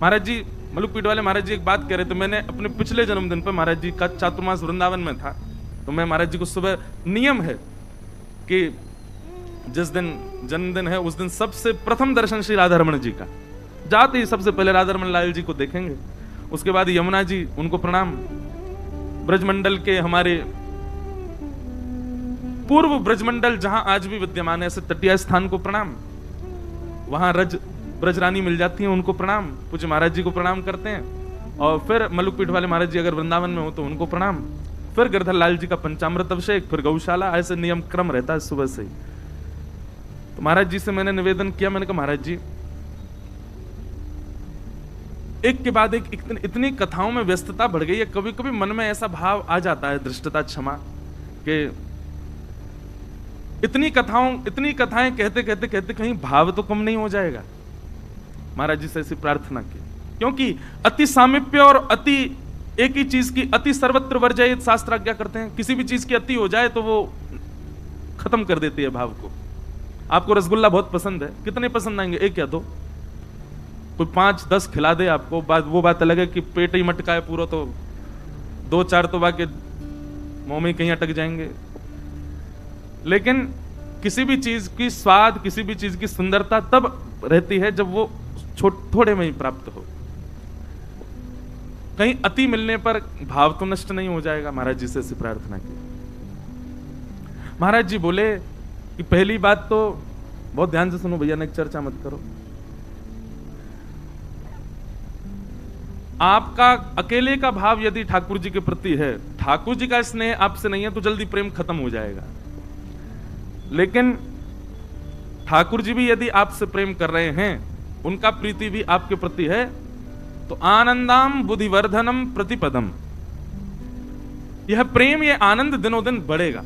महाराज जी मलुकपीठ वाले महाराज जी एक बात कह रहे थे, मैंने अपने पिछले जन्मदिन पर महाराज जी का चातुर्मास वृंदावन में था, तो मैं महाराज जी को सुबह नियम है कि जिस दिन जन्मदिन है उस दिन सबसे प्रथम दर्शन श्री राधा रमण जी का, जाते ही सबसे पहले राधा रमण लाल जी को देखेंगे, उसके बाद यमुना जी उनको प्रणाम, ब्रजमंडल के हमारे पूर्व ब्रजमंडल जहां आज भी विद्यमान है ऐसे तटीय स्थान को प्रणाम, वहां ब्रजरानी मिल जाती है उनको प्रणाम, पूज्य महाराज जी को प्रणाम करते हैं, और फिर मलुकपीठ वाले महाराज जी अगर वृंदावन में हो तो उनको प्रणाम, फिर गिरधर लाल जी का पंचामृत अभिषेक, फिर गौशाला, ऐसे नियम क्रम रहता है सुबह से ही। तो महाराज जी से मैंने निवेदन किया, मैंने कहा महाराज जी एक के बाद एक इतनी कथाओं में व्यस्तता बढ़ गई है, कभी कभी मन में ऐसा भाव आ जाता है, धृष्टता क्षमा, कि इतनी कथाएं कहते कहते कहते कहीं भाव तो कम नहीं हो जाएगा। महाराज जी से ऐसी प्रार्थना की, क्योंकि अति सामीप्य और अति एक ही चीज की अति सर्वत्र वर्जयित शास्त्र आज्ञा करते हैं, किसी भी चीज की अति हो जाए तो वो खत्म कर देती है भाव को। आपको रसगुल्ला बहुत पसंद है, कितने पसंद आएंगे? एक या दो? कोई 5-10 खिला दे आपको, वो बात अलग है कि पेट ही मटका है पूरा, तो 2-4 तो बाकी मुंह में कहीं अटक जाएंगे। लेकिन किसी भी चीज की स्वाद, किसी भी चीज की सुंदरता तब रहती है जब वो थोड़े में ही प्राप्त हो। कहीं अति मिलने पर भाव तो नष्ट नहीं हो जाएगा। महाराज जी से ऐसी प्रार्थना की। महाराज जी बोले कि पहली बात तो बहुत ध्यान से सुनो भैया, ने चर्चा मत करो, आपका अकेले का भाव यदि ठाकुर जी के प्रति है, ठाकुर जी का स्नेह आपसे नहीं है तो जल्दी प्रेम खत्म हो जाएगा। लेकिन ठाकुर जी भी यदि आपसे प्रेम कर रहे हैं, उनका प्रीति भी आपके प्रति है, तो आनंदाम बुद्धिवर्धनम प्रतिपदम, यह प्रेम, यह आनंद दिनों दिन बढ़ेगा।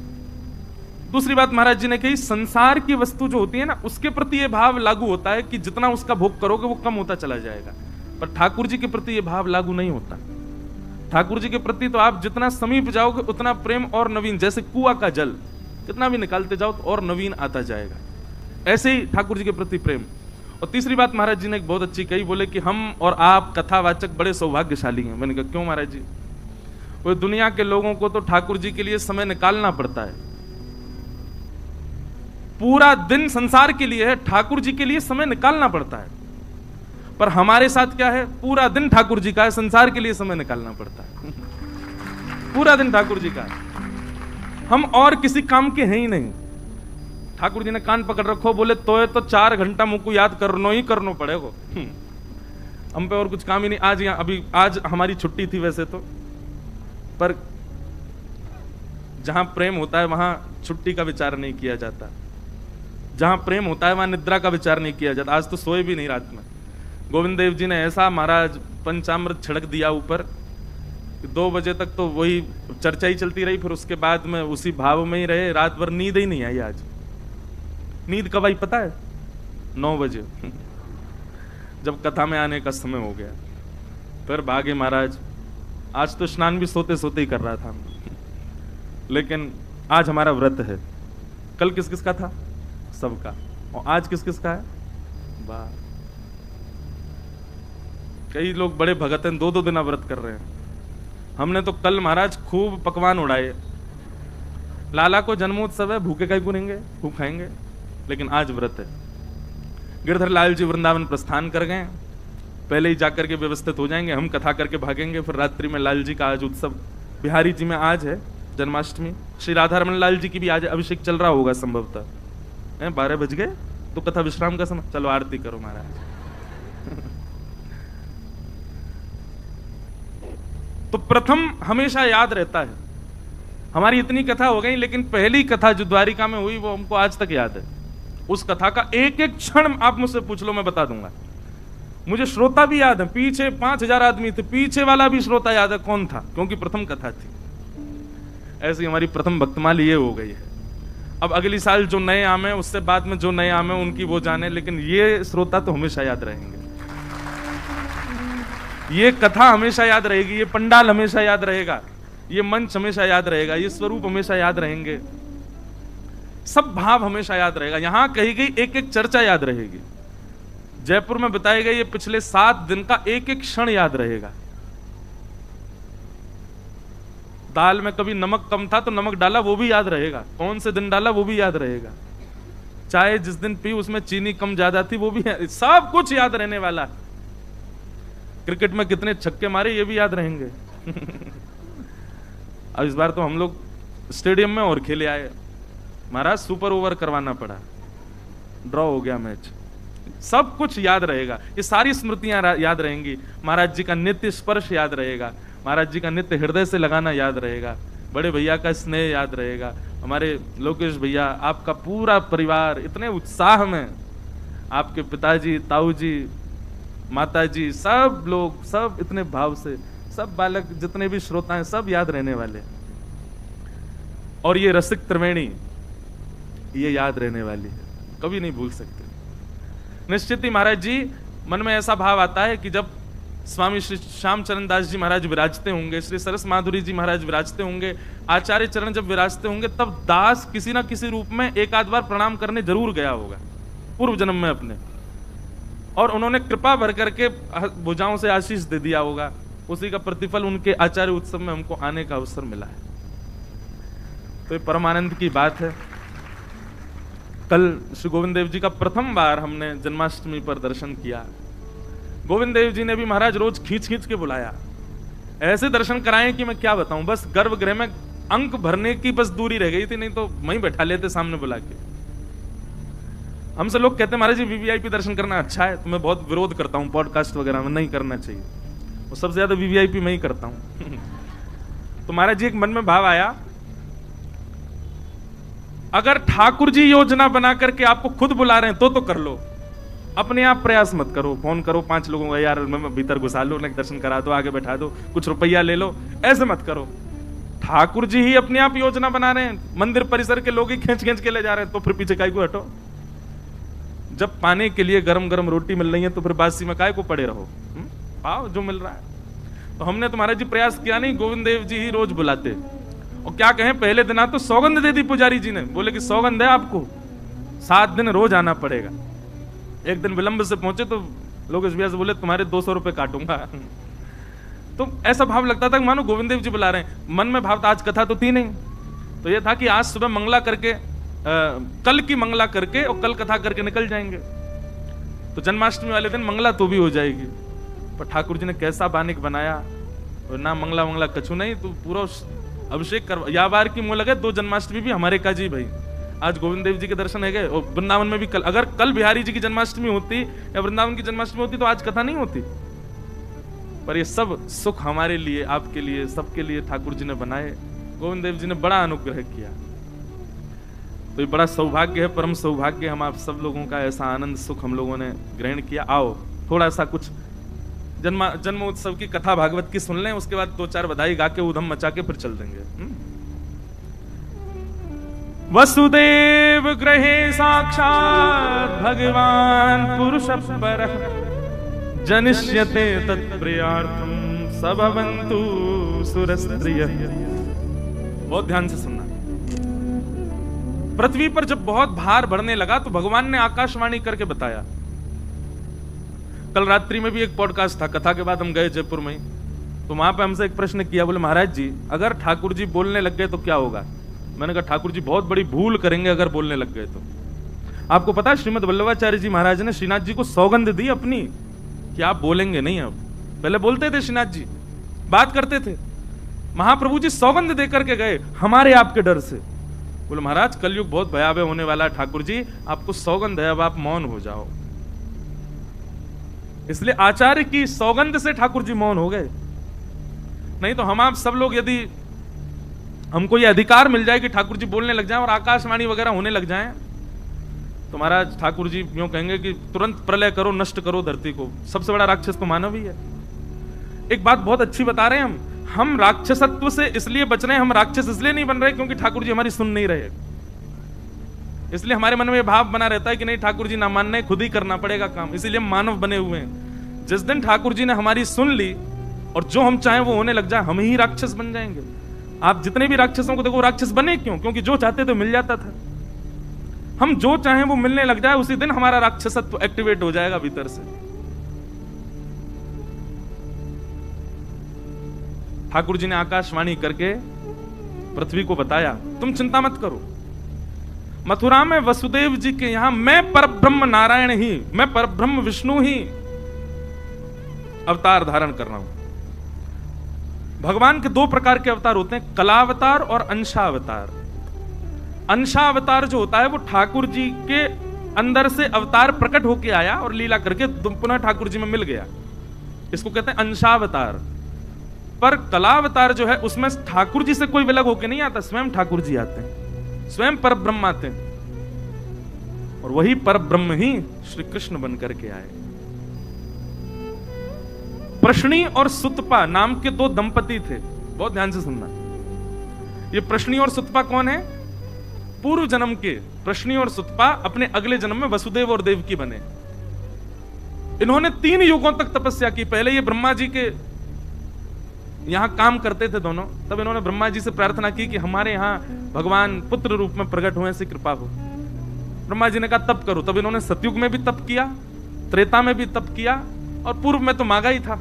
दूसरी बात महाराज जी ने कही, संसार की वस्तु जो होती है ना, उसके प्रति यह भाव लागू होता है कि जितना उसका भोग करोगे वो कम होता चला जाएगा, पर ठाकुर जी के प्रति यह भाव लागू नहीं होता। ठाकुर जी के प्रति तो आप जितना समीप जाओगे उतना प्रेम और नवीन, जैसे कुआं का जल कितना भी निकालते जाओ तो और नवीन आता जाएगा, ऐसे ही ठाकुर जी के प्रति प्रेम। और तीसरी बात महाराज जी ने एक बहुत अच्छी कही, बोले कि हम और आप कथावाचक बड़े सौभाग्यशाली हैं। मैंने कहा क्यों महाराज जी? वो दुनिया के लोगों को तो ठाकुर जी के लिए समय निकालना पड़ता है, पूरा दिन संसार के लिए है, ठाकुर जी के लिए समय निकालना पड़ता है। पर हमारे साथ क्या है, पूरा दिन ठाकुर जी का है, संसार के लिए समय निकालना पड़ता है। पूरा दिन ठाकुर जी का है, हम और किसी काम के हैं ही नहीं। ठाकुर जी ने कान पकड़ रखो, बोले तो 4 घंटा मुझको याद करनो ही करनो पड़ेगा, हम पे और कुछ काम ही नहीं। आज यहाँ अभी आज हमारी छुट्टी थी वैसे तो, पर जहां प्रेम होता है वहां छुट्टी का विचार नहीं किया जाता, जहां प्रेम होता है वहां निद्रा का विचार नहीं किया जाता। आज तो सोए भी नहीं रात में। गोविंद देव जी ने ऐसा महाराज पंचामृत छिड़क दिया ऊपर, 2 बजे तक तो वही चर्चा ही चलती रही, फिर उसके बाद में उसी भाव में ही रहे, रात भर नींद ही नहीं आई। आज नींद कब आई पता है? 9 बजे, जब कथा में आने का समय हो गया। फिर भागे महाराज, आज तो स्नान भी सोते सोते ही कर रहा था, लेकिन आज हमारा व्रत है। कल किस किस का था? सबका। और आज किस किस का है? वाह, कई लोग बड़े भगत हैं, 2-2 दिन व्रत कर रहे हैं। हमने तो कल महाराज खूब पकवान उड़ाए, लाला को जन्मोत्सव है, भूखे कहीं रहेंगे, खूब खाएंगे, लेकिन आज व्रत है। गिरधर लाल जी वृंदावन प्रस्थान कर गए, पहले ही जाकर के व्यवस्थित हो जाएंगे, हम कथा करके भागेंगे। फिर रात्रि में लाल जी का आज उत्सव, बिहारी जी में आज है जन्माष्टमी, श्री राधा रमण लाल जी की भी आज अभिषेक चल रहा होगा संभवतः। 12 बज गए तो कथा विश्राम का समय, चलो आरती करो महाराज। तो प्रथम हमेशा याद रहता है। हमारी इतनी कथा हो गई, लेकिन पहली कथा जो द्वारिका में हुई वो हमको आज तक याद है। उस कथा का एक एक क्षण आप मुझसे पूछ लो, मैं बता दूंगा। मुझे श्रोता भी याद है, पीछे 5000 आदमी थे, पीछे वाला भी श्रोता याद है कौन था, क्योंकि प्रथम कथा थी। ऐसी हमारी प्रथम भक्तमाल ये हो गई है। अब अगली साल जो नए आमे, उससे बाद में जो नए आमे उनकी वो जाने, लेकिन ये श्रोता तो हमेशा याद रहेंगे, ये कथा हमेशा याद रहेगी, ये पंडाल हमेशा याद रहेगा, ये मंच हमेशा याद रहेगा, ये स्वरूप हमेशा याद रहेंगे, सब भाव हमेशा याद रहेगा। यहां कही गई एक एक चर्चा याद रहेगी, जयपुर में बताए गए ये पिछले 7 दिन का एक एक क्षण याद रहेगा। दाल में कभी नमक कम था तो नमक डाला, वो भी याद रहेगा, कौन से दिन डाला वो भी याद रहेगा। चाय जिस दिन पी उसमें चीनी कम ज्यादा थी वो भी, सब कुछ याद रहने वाला। क्रिकेट में कितने छक्के मारे ये भी याद रहेंगे। अब इस बार तो हम लोग स्टेडियम में और खेले आए, महाराज सुपर ओवर करवाना पड़ा, ड्रॉ हो गया मैच, सब कुछ याद रहेगा। ये सारी स्मृतियां याद रहेंगी। महाराज जी का नित्य स्पर्श याद रहेगा, महाराज जी का नित्य हृदय से लगाना याद रहेगा, बड़े भैया का स्नेह याद रहेगा, हमारे लोकेश भैया, आपका पूरा परिवार इतने उत्साह में, आपके पिताजी, ताऊ जी, माता जी, सब लोग, सब इतने भाव से, सब बालक जितने भी श्रोता हैं सब याद रहने वाले। और ये रसिक त्रिवेणी ये याद रहने वाली है, कभी नहीं भूल सकते। निश्चित ही महाराज जी मन में ऐसा भाव आता है कि जब स्वामी श्री श्यामचरण दास जी महाराज विराजते होंगे, श्री सरस माधुरी जी महाराज विराजते होंगे, आचार्य चरण जब विराजते होंगे, तब दास किसी ना किसी रूप में एक आध बार प्रणाम करने जरूर गया होगा पूर्व जन्म में अपने, और उन्होंने कृपा भर करके भुजाओं से आशीष दे दिया होगा। उसी का प्रतिफल उनके आचार्य उत्सव में हमको आने का अवसर मिला है। तो ये परम आनंद की बात है। कल श्री गोविंद देव जी का प्रथम बार हमने जन्माष्टमी पर दर्शन किया। गोविंद देव जी ने भी महाराज रोज खींच खींच के बुलाया, ऐसे दर्शन कराएं कि मैं क्या बताऊं, बस गर्भगृह में अंक भरने की बस दूरी रह गई थी, नहीं तो वहीं बैठा लेते सामने बुला के। हमसे लोग कहते हैं महाराज जी वीवीआईपी दर्शन करना अच्छा है, तो मैं बहुत विरोध करता हूं, पॉडकास्ट वगैरह में नहीं करना चाहिए, और सबसे ज्यादा वीवीआईपी मैं ही करता हूं। तो महाराज जी एक मन में भाव आया, अगर ठाकुर जी योजना बना करके आपको खुद बुला रहे हैं तो कर लो, अपने आप प्रयास मत करो, फोन करो 5 लोगों का, यार मैं भीतर घुसा लो, दर्शन करा दो, आगे बैठा दो, कुछ रुपया ले लो, ऐसे मत करो। ठाकुर जी ही अपने आप योजना बना रहे हैं, मंदिर परिसर के लोग ही खींच खींच के ले जा रहे हैं, तो फिर पीछे काय को हटो। जब पाने के लिए गरम गरम रोटी मिल रही है तो फिर बासी में काय को पड़े रहो, पाओ जो मिल रहा है। तो हमने तो महाराज जी प्रयास किया नहीं, गोविंद देव जी ही रोज बुलाते। और क्या कहें, पहले दिन तो सौगंध दे दी पुजारी जी ने, बोले कि सौगंध है आपको 7 दिन रोज आना पड़ेगा। एक दिन विलंब से पहुंचे तो लोग इस भैया से बोले तुम्हारे 200 रुपए काटूंगा। तो ऐसा भाव लगता था कि मानो गोविंद देव जी बुला रहे हैं। मन में भाव था, आज कथा तो थी नहीं, तो यह था कि आज सुबह मंगला करके कल की मंगला करके और कल कथा करके निकल जाएंगे, तो जन्माष्टमी वाले दिन मंगला तो भी हो जाएगी। पर ठाकुर जी ने कैसा बानिक बनाया, और ना मंगला मंगला कछु नहीं, तो पूरा अभिषेक कर, या बार की मुंह लगे 2 जन्माष्टमी भी हमारे का जी भाई। आज गोविंद देव जी के दर्शन है गए, और वृंदावन में भी कल, अगर कल बिहारी जी की जन्माष्टमी होती या वृंदावन की जन्माष्टमी होती तो आज कथा नहीं होती। पर ये सब सुख हमारे लिए, आपके लिए, सबके लिए ठाकुर जी ने बनाए। गोविंद देव जी ने बड़ा अनुग्रह किया। तो ये बड़ा सौभाग्य है, परम सौभाग्य, हम आप सब लोगों का ऐसा आनंद सुख हम लोगों ने ग्रहण किया। आओ थोड़ा सा कुछ जन्मोत्सव की कथा भागवत की सुन लें, उसके बाद 2-4 बधाई गा के उधम मचा के फिर चल देंगे। वसुदेव गृहे साक्षात् भगवान पुरुष परः जनिष्यते तत्प्रियार्थम सबवन्तु सुरस्त्रियः। बहुत ध्यान से सुनना। पृथ्वी पर जब बहुत भार बढ़ने लगा तो भगवान ने आकाशवाणी करके बताया। कल रात्रि में भी एक पॉडकास्ट था, कथा के बाद हम गए जयपुर में, तो वहां पे हमसे एक प्रश्न किया, बोले महाराज जी अगर ठाकुर जी बोलने लग गए तो क्या होगा। मैंने कहा ठाकुर जी बहुत बड़ी भूल करेंगे अगर बोलने लग गए तो। आपको पता है श्रीमद वल्लभाचार्य जी महाराज ने श्रीनाथ जी को सौगंध दी अपनी कि आप बोलेंगे नहीं। अब पहले बोलते थे श्रीनाथ जी, बात करते थे, महाप्रभु जी सौगंध दे करके गए हमारे आपके डर से। बोले महाराज कलयुग बहुत भयावह होने वाला है, ठाकुर जी आपको सौगंध है, अब आप मौन हो जाओ। इसलिए आचार्य की सौगंध से ठाकुर जी मौन हो गए। नहीं तो हम आप सब लोग यदि हमको ये अधिकार मिल जाए कि ठाकुर जी बोलने लग जाएं और आकाशवाणी वगैरह होने लग जाएं, तो महाराज ठाकुर जी यूं कहेंगे कि तुरंत प्रलय करो, नष्ट करो धरती को। सबसे बड़ा राक्षस तो मानव ही है। एक बात बहुत अच्छी बता रहे हैं हम राक्षसत्व से इसलिए बच रहे हैं, हम राक्षस इसलिए नहीं बन रहे क्योंकि ठाकुर जी हमारी सुन नहीं रहे। इसलिए हमारे मन में भाव बना रहता है कि नहीं ठाकुर जी ना मानने, खुद ही करना पड़ेगा काम, इसीलिए हम मानव बने हुए हैं। जिस दिन ठाकुर जी ने हमारी सुन ली और जो हम चाहें वो होने लग जाए, हम ही राक्षस बन जाएंगे। आप जितने भी राक्षसों को देखो, राक्षस बने क्यों? क्योंकि जो चाहते थे मिल जाता था। हम जो चाहें वो मिलने लग जाए, उसी दिन हमारा राक्षसत्व एक्टिवेट हो जाएगा भीतर से। ठाकुर जी ने आकाशवाणी करके पृथ्वी को बताया, तुम चिंता मत करो, मथुरा में वसुदेव जी के यहां मैं परब्रह्म नारायण ही, मैं परब्रह्म विष्णु ही अवतार धारण कर रहा हूं। भगवान के दो प्रकार के अवतार होते हैं, कलावतार और अंशावतार। अंशावतार जो होता है वो ठाकुर जी के अंदर से अवतार प्रकट होके आया और लीला करके पुनः ठाकुर जी में मिल गया, इसको कहते हैं अंशावतार। पर कलावतार जो है उसमें ठाकुर जी से कोई विलग होके नहीं आता, स्वयं ठाकुर जी आते हैं, स्वयं परब्रह्म आते हैं और वही परब्रह्म ही श्री कृष्ण बन करके आए। प्रश्नी और सुतपा नाम के दो दंपति थे, बहुत ध्यान से सुनना। ये प्रश्नी और सुतपा कौन है? पूर्व जन्म के प्रश्नी और सुतपा अपने अगले जन्म में वसुदेव और देवकी बने। इन्होंने 3 युगों तक तपस्या की। पहले ये ब्रह्मा जी के यहां काम करते थे दोनों, तब इन्होंने ब्रह्मा जी से प्रार्थना की कि हमारे यहां भगवान पुत्र रूप में प्रकट हुए, ऐसी कृपा हो। ब्रह्मा जी ने कहा तप करो। तब इन्होंने सतयुग में भी तप किया, त्रेता में भी तप किया और पूर्व में तो मांगा ही था।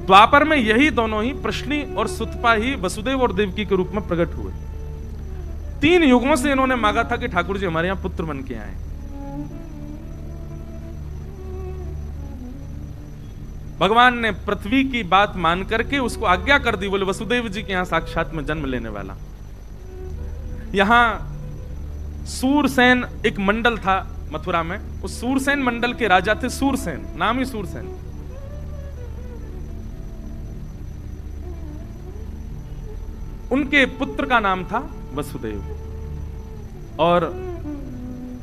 द्वापर में यही दोनों ही प्रश्नी और सुतपा ही वसुदेव और देवकी के रूप में प्रकट हुए। 3 युगों से इन्होंने मांगा था कि ठाकुर जी हमारे यहां पुत्र बन के आए। भगवान ने पृथ्वी की बात मान करके उसको आज्ञा कर दी, बोले वसुदेव जी के यहां साक्षात में जन्म लेने वाला। यहां सूरसेन एक मंडल था मथुरा में, उस सूरसेन मंडल के राजा थे सूरसेन, नाम ही सूरसेन। उनके पुत्र का नाम था वसुदेव और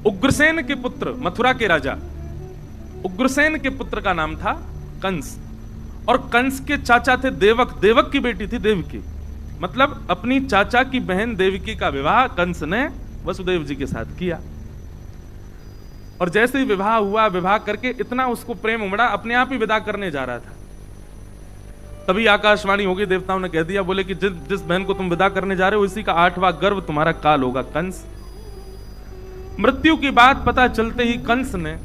उग्रसेन के पुत्र, मथुरा के राजा उग्रसेन के पुत्र का नाम था कंस। और कंस के चाचा थे देवक, देवक की बेटी थी देवकी। मतलब अपनी चाचा की बहन देवकी का विवाह कंस ने वसुदेव जी के साथ किया। और जैसे ही विवाह हुआ, विवाह करके इतना उसको प्रेम उमड़ा, अपने आप ही विदा करने जा रहा था। तभी आकाशवाणी हो गई, देवताओं ने कह दिया, बोले कि जिस बहन को तुम विदा करने जा रहे हो इसी का 8वां गर्भ तुम्हारा काल होगा, कंस। मृत्यु की बात पता चलते ही कंस ने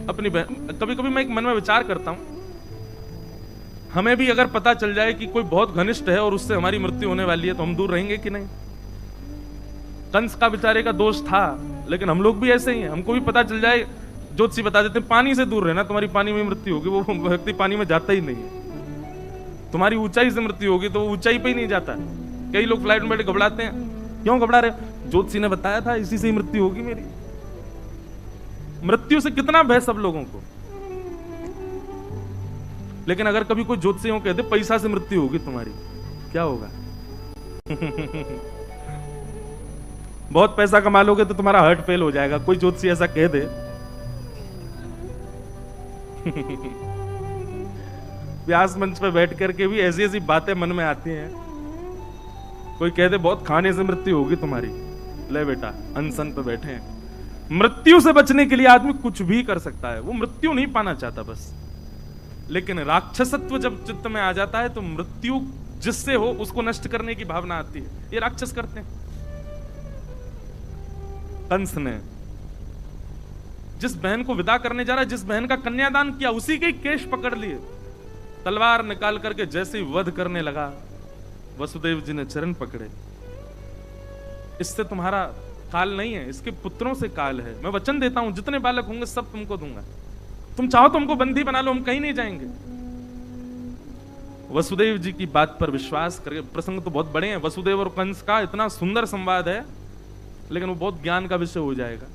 अपनी बहन, कभी कभी मैं एक मन में विचार करता हूं, हमें भी अगर पता चल जाए कि कोई बहुत घनिष्ठ है और उससे हमारी मृत्यु होने वाली है तो हम दूर रहेंगे कि नहीं? कंस का बेचारे का दोष था, लेकिन हम लोग भी ऐसे ही हैं। हमको भी पता चल जाए, ज्योतिषी बता देते हैं पानी से दूर रहना, तुम्हारी पानी में मृत्यु होगी, वो व्यक्ति पानी में जाता ही नहीं है। तुम्हारी ऊंचाई से मृत्यु होगी तो वो ऊंचाई पे ही नहीं जाता। कई लोग फ्लाइट में बैठे घबराते हैं, क्यों घबरा रहे? ज्योतिषी ने बताया था इसी से ही मृत्यु होगी मेरी। मृत्यु से कितना भय सब लोगों को। लेकिन अगर कभी कोई ज्योतिषी कह दे पैसा से मृत्यु होगी तुम्हारी, क्या होगा? बहुत पैसा कमा लोगे तो तुम्हारा हार्ट फेल हो जाएगा, कोई ज्योतिषी ऐसा कह दे। व्यास मंच पे बैठ करके भी ऐसी ऐसी बातें मन में आती हैं। कोई कह दे बहुत खाने से मृत्यु होगी तुम्हारी, ले बेटा अनशन पे बैठे हैं। मृत्यु से बचने के लिए आदमी कुछ भी कर सकता है, वो मृत्यु नहीं पाना चाहता बस। लेकिन राक्षसत्व जब चित्त में आ जाता है तो मृत्यु जिससे हो उसको नष्ट करने की भावना आती है। ये राक्षस करते हैं। कंस ने जिस बहन को विदा करने जा रहा है, जिस बहन का कन्यादान किया, उसी के केश पकड़ लिए, तलवार निकाल करके जैसे ही वध करने लगा, वसुदेव जी ने चरण पकड़े। इससे तुम्हारा काल नहीं है, इसके पुत्रों से काल है। मैं वचन देता हूं जितने बालक होंगे सब तुमको दूंगा, तुम चाहो तो हमको बंदी बना लो, हम कहीं नहीं जाएंगे। वसुदेव जी की बात पर विश्वास करके, प्रसंग तो बहुत बड़े हैं, वसुदेव और कंस का इतना सुंदर संवाद है, लेकिन वो बहुत ज्ञान का विषय हो जाएगा।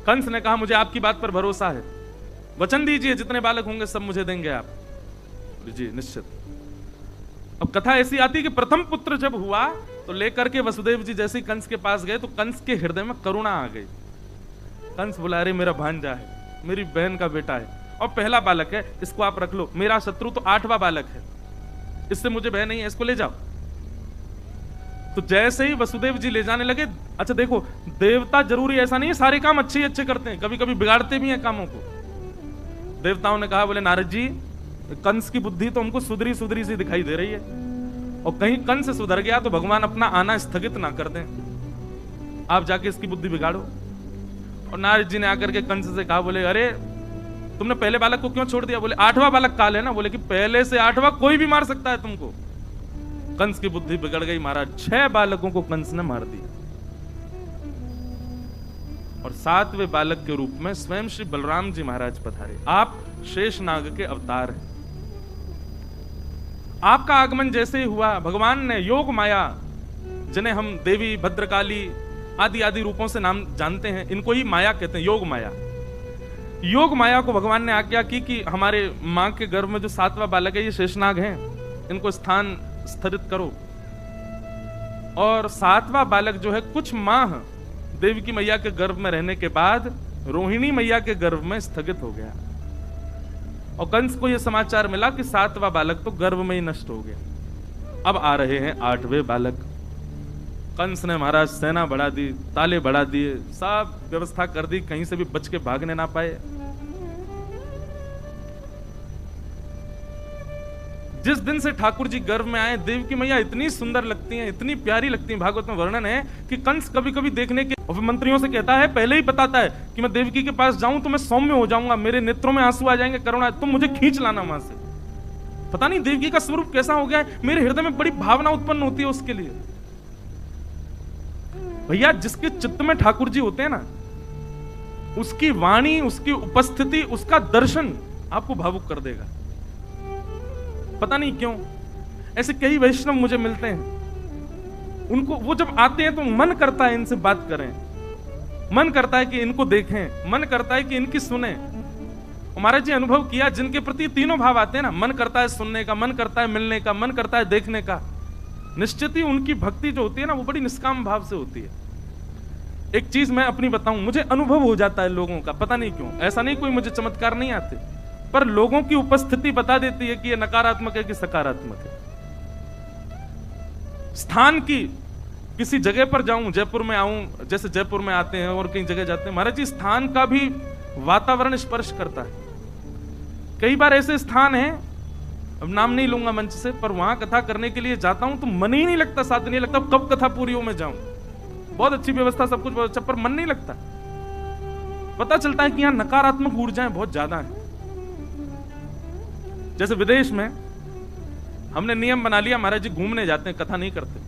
कंस ने कहा मुझे आपकी बात पर भरोसा है, वचन दीजिए जितने बालक होंगे सब मुझे देंगे आप। जी निश्चित। अब कथा ऐसी आती कि प्रथम पुत्र जब हुआ तो लेकर के वसुदेव जी जैसे ही कंस के पास गए तो कंस के हृदय में करुणा आ गई। कंस बोला, अरे मेरा भांजा है, मेरी बहन का बेटा है और पहला बालक है, इसको आप रख लो। मेरा शत्रु तो 8वां बालक है, इससे मुझे भय नहीं है, इसको ले जाओ। तो जैसे ही वसुदेव जी ले जाने लगे, अच्छा देखो, देवता जरूरी ऐसा नहीं है सारे काम अच्छे ही अच्छे करते हैं, कभी कभी बिगाड़ते भी हैं कामों को। देवताओं ने कहा, बोले नारद जी, कंस की बुद्धि तो हमको सुधरी सुधरी सी दिखाई दे रही है, और कहीं कंस सुधर गया तो भगवान अपना आना स्थगित ना कर दें, आप जाके इसकी बुद्धि बिगाड़ो। और नारद जी ने आकर के कंस से कहा, बोले अरे तुमने पहले बालक को क्यों छोड़ दिया? बोले 8वां बालक काल है ना। बोले कि पहले से 8वां कोई भी मार सकता है तुमको। कंस की बुद्धि बिगड़ गई महाराज, 6 बालकों को कंस ने मार दिया, और 7वें बालक के रूप में स्वयं श्री बलराम जी महाराज पधारे। आप शेषनाग के अवतार हैं। आपका आगमन जैसे ही हुआ, भगवान ने योग माया, जिन्हें हम देवी, भद्रकाली आदि आदि रूपों से नाम जानते हैं, इनको ही माया कहते हैं, योग माया। योग माया को भगवान ने आज्ञा की कि हमारे मां के गर्भ में जो 7वां बालक है, ये शेषनाग हैं, इनको स्थान स्थिरित करो। और 7वां बालक जो है कुछ माह देवी की मैया के गर्भ में रहने के बाद रोहिणी मैया के गर्भ में स्थगित हो गया, और कंस को यह समाचार मिला कि 7वां बालक तो गर्भ में ही नष्ट हो गया। अब आ रहे हैं 8वें बालक। कंस ने महाराज सेना बढ़ा दी, ताले बढ़ा दिए, सब व्यवस्था कर दी, कहीं से भी बच के भागने ना पाए। जिस दिन से ठाकुर जी गर्भ में आए, देव की मैया इतनी सुंदर लगती हैं, इतनी प्यारी लगती हैं। भागवत में वर्णन है कि कंस कभी कभी देखने के, और मंत्रियों से कहता है, पहले ही बताता है कि मैं देवकी के पास जाऊं तो मैं सौम्य हो जाऊंगा, मेरे नेत्रों में आंसू आ जाएंगे, करुणा, तुम मुझे खींच लाना वहां से। पता नहीं देवकी का स्वरूप कैसा हो गया है, मेरे हृदय में बड़ी भावना उत्पन्न होती है उसके लिए। भैया, जिसके चित्त में ठाकुर जी होते हैं ना, उसकी वाणी, उसकी उपस्थिति, उसका दर्शन आपको भावुक कर देगा। पता नहीं क्यों ऐसे कई वैष्णव मुझे मिलते हैं, उनको, वो जब आते हैं तो मन करता है इनसे बात करें, मन करता है कि इनको देखें, मन करता है कि इनकी सुने। महाराज जी अनुभव किया, जिनके प्रति तीनों भाव आते हैं ना, मन करता है सुनने का, मन करता है मिलने का, मन करता है देखने का, निश्चित ही उनकी भक्ति जो होती है ना, वो बड़ी निष्काम भाव से होती है। एक चीज मैं अपनी बताऊं, मुझे अनुभव हो जाता है लोगों का, पता नहीं क्यों, ऐसा नहीं कोई मुझे चमत्कार नहीं आते, पर लोगों की उपस्थिति बता देती है कि ये नकारात्मक है कि सकारात्मक है। स्थान की किसी जगह पर जाऊं, जयपुर में आऊं, जैसे जयपुर में आते हैं और कई जगह जाते हैं, महाराज जी स्थान का भी वातावरण स्पर्श करता है। कई बार ऐसे स्थान हैं, अब नाम नहीं लूंगा मंच से, पर वहां कथा करने के लिए जाता हूं तो मन ही नहीं लगता, साथ नहीं लगता कब कथा पूरी हो मैं जाऊं। बहुत अच्छी व्यवस्था, सब कुछ बहुत अच्छा, पर मन नहीं लगता। पता चलता है कि यहां नकारात्मक ऊर्जाएं बहुत ज्यादा हैं। जैसे विदेश में हमने नियम बना लिया, महाराज जी घूमने जाते हैं, कथा नहीं करते।